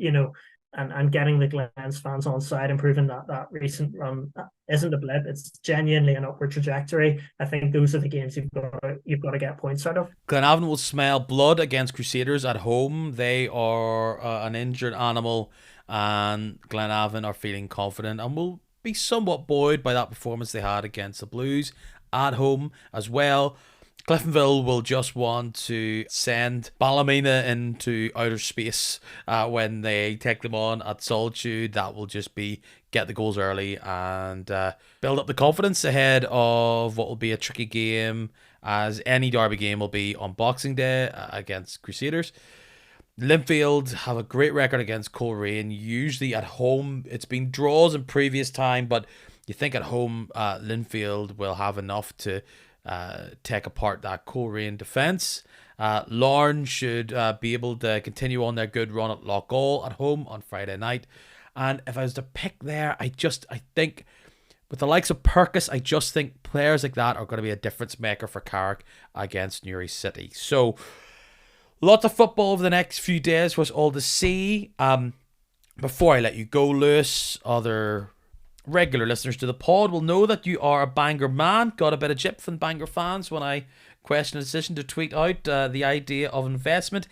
and getting the Glens fans on side and proving that recent run isn't a blip. It's genuinely an upward trajectory. I think those are the games you've got to get points out of. Glenavon will smell blood against Crusaders at home. They are an injured animal, and Glenavon are feeling confident and will be somewhat buoyed by that performance they had against the Blues at home as well. Cliftonville will just want to send Ballymena into outer space when they take them on at Solitude. That will just be get the goals early and build up the confidence ahead of what will be a tricky game, as any derby game will be on Boxing Day against Crusaders. Linfield have a great record against Coleraine. Usually at home, it's been draws in previous time, but you think at home Linfield will have enough to take apart that Coleraine defence. Larne should be able to continue on their good run at Loughgall at home on Friday night. And if I was to pick there, I think with the likes of Perkis, I just think players like that are going to be a difference maker for Carrick against Newry City. So lots of football over the next few days for us all to see. Before I let you go, Lewis, other regular listeners to the pod will know that you are a Bangor man. Got a bit of jip from Bangor fans when I questioned the decision to tweet out the idea of investment.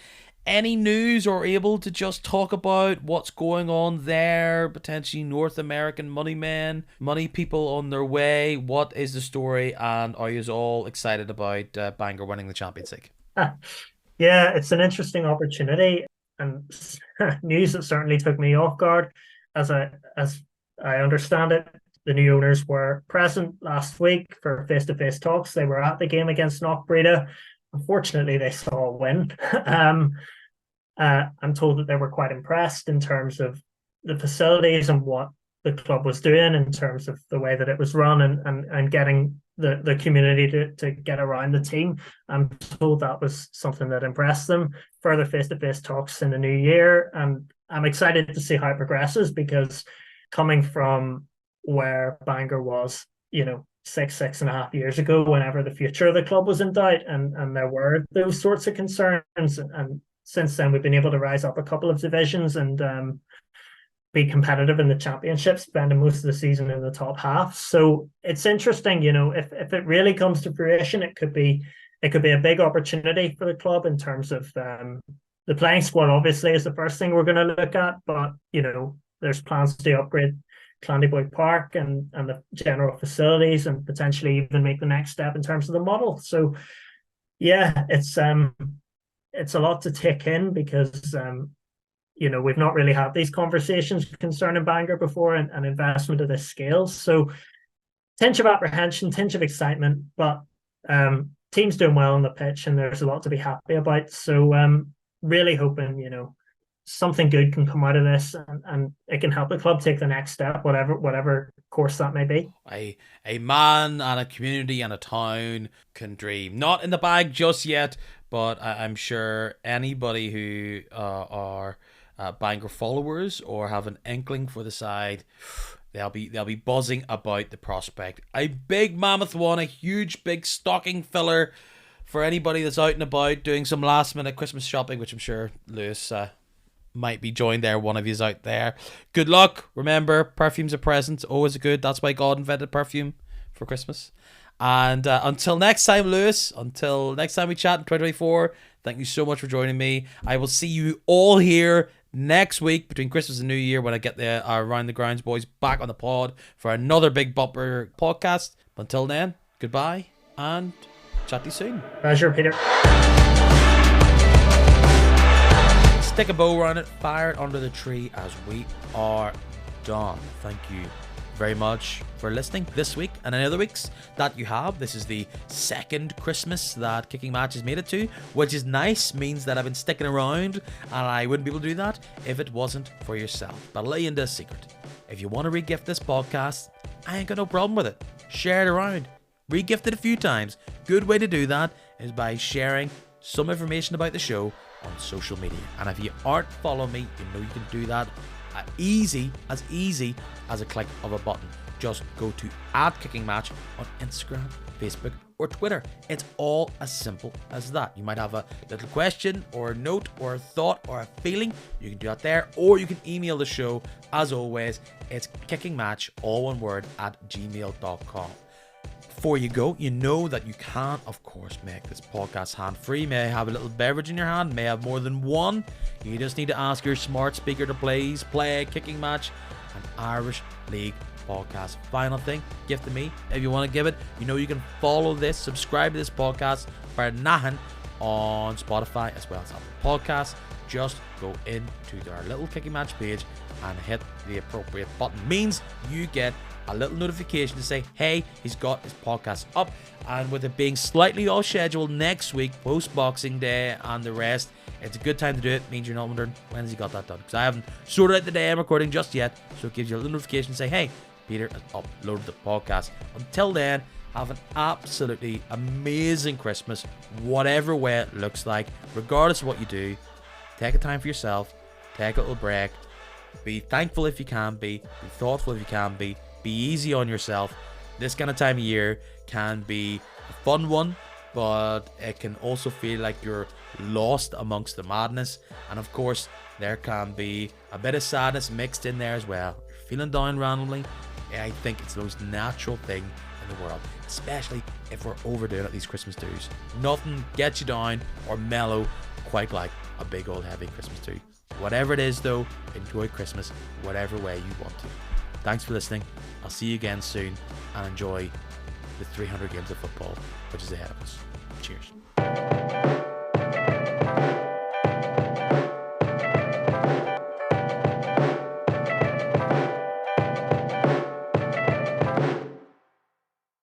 Any news, or able to just talk about what's going on there? Potentially North American money men, money people on their way. What is the story, and are you all excited about Bangor winning the Champions League? Yeah, it's an interesting opportunity, and news that certainly took me off guard. As I understand it, the new owners were present last week for face-to-face talks. They were at the game against Knockbreda. Unfortunately, they saw a win. I'm told that they were quite impressed in terms of the facilities and what the club was doing in terms of the way that it was run and getting the community to get around the team. I'm told that was something that impressed them. Further face-to-face talks in the new year, and I'm excited to see how it progresses, because coming from where Bangor was, 6.5 years ago, whenever the future of the club was in doubt, and there were those sorts of concerns, and since then we've been able to rise up a couple of divisions and be competitive in the championship, spending most of the season in the top half. So it's interesting, if it really comes to fruition, it could be a big opportunity for the club in terms of the playing squad. Obviously, is the first thing we're going to look at, but there's plans to upgrade Clandyboy Park and the general facilities, and potentially even make the next step in terms of the model. So yeah, it's a lot to take in, because we've not really had these conversations concerning Bangor before, and investment of this scale. So tinge of apprehension, tinge of excitement, but team's doing well on the pitch, and there's a lot to be happy about. So really hoping something good can come out of this, and it can help the club take the next step, whatever course that may be. A man and a community and a town can dream. Not in the bag just yet, but I'm sure anybody who are Bangor followers or have an inkling for the side, they'll be buzzing about the prospect. A big mammoth one, a huge big stocking filler for anybody that's out and about doing some last minute Christmas shopping, which I'm sure Lewis might be joined there. One of you's out there. Good luck. Remember, perfume's a present. Always a good. That's why God invented perfume for Christmas. And until next time, Lewis, until next time we chat in 2024, thank you so much for joining me. I will see you all here next week between Christmas and New Year, when I get the Around the Grounds boys back on the pod for another big bumper podcast. But until then, goodbye and chat to you soon. Pleasure, Peter. Stick a bow around it, fire it under the tree, as we are done. Thank you very much for listening this week and any other weeks that you have. This is the second Christmas that Kicking Match has made it to, which is nice. Means that I've been sticking around, and I wouldn't be able to do that if it wasn't for yourself. But I'll let you into a secret. If you want to regift this podcast, I ain't got no problem with it. Share it around. Regift it a few times. Good way to do that is by sharing some information about the show on social media. And if you aren't following me, you know you can do that easy as a click of a button. Just go to @KickingMatch on Instagram, Facebook, or Twitter. It's all as simple as that. You might have a little question or a note or a thought or a feeling. You can do that there, or you can email the show. As always, it's kickingmatch, all one word, @gmail.com. Before you go, you know that you can, of course, make this podcast hand-free. May have a little beverage in your hand, may have more than one. You just need to ask your smart speaker to please play Kicking Match, an Irish League podcast. Final thing, gift to me, if you want to give it. You know you can follow this, subscribe to this podcast for nothing on Spotify as well as Apple Podcasts. Just go into our little Kicking Match page and hit the appropriate button. Means you get a little notification to say, hey, he's got his podcast up. And with it being slightly off schedule next week, post Boxing Day and the rest, it's a good time to do it. Means you're not wondering, when has he got that done? Because I haven't sorted out the day I'm recording just yet. So it gives you a little notification to say, hey, Peter has uploaded the podcast. Until then, have an absolutely amazing Christmas, whatever way it looks like. Regardless of what you do, take a time for yourself, take a little break, be thankful if you can be thoughtful if you can be easy on yourself. This kind of time of year can be a fun one, but it can also feel like you're lost amongst the madness. And of course, there can be a bit of sadness mixed in there as well. You're feeling down randomly. I think it's the most natural thing in the world, especially if we're overdoing it these Christmas dues. Nothing gets you down or mellow quite like a big old heavy Christmas do. Whatever it is though, enjoy Christmas whatever way you want to. Thanks for listening. I'll see you again soon, and enjoy the 300 games of football which is ahead of us. Cheers.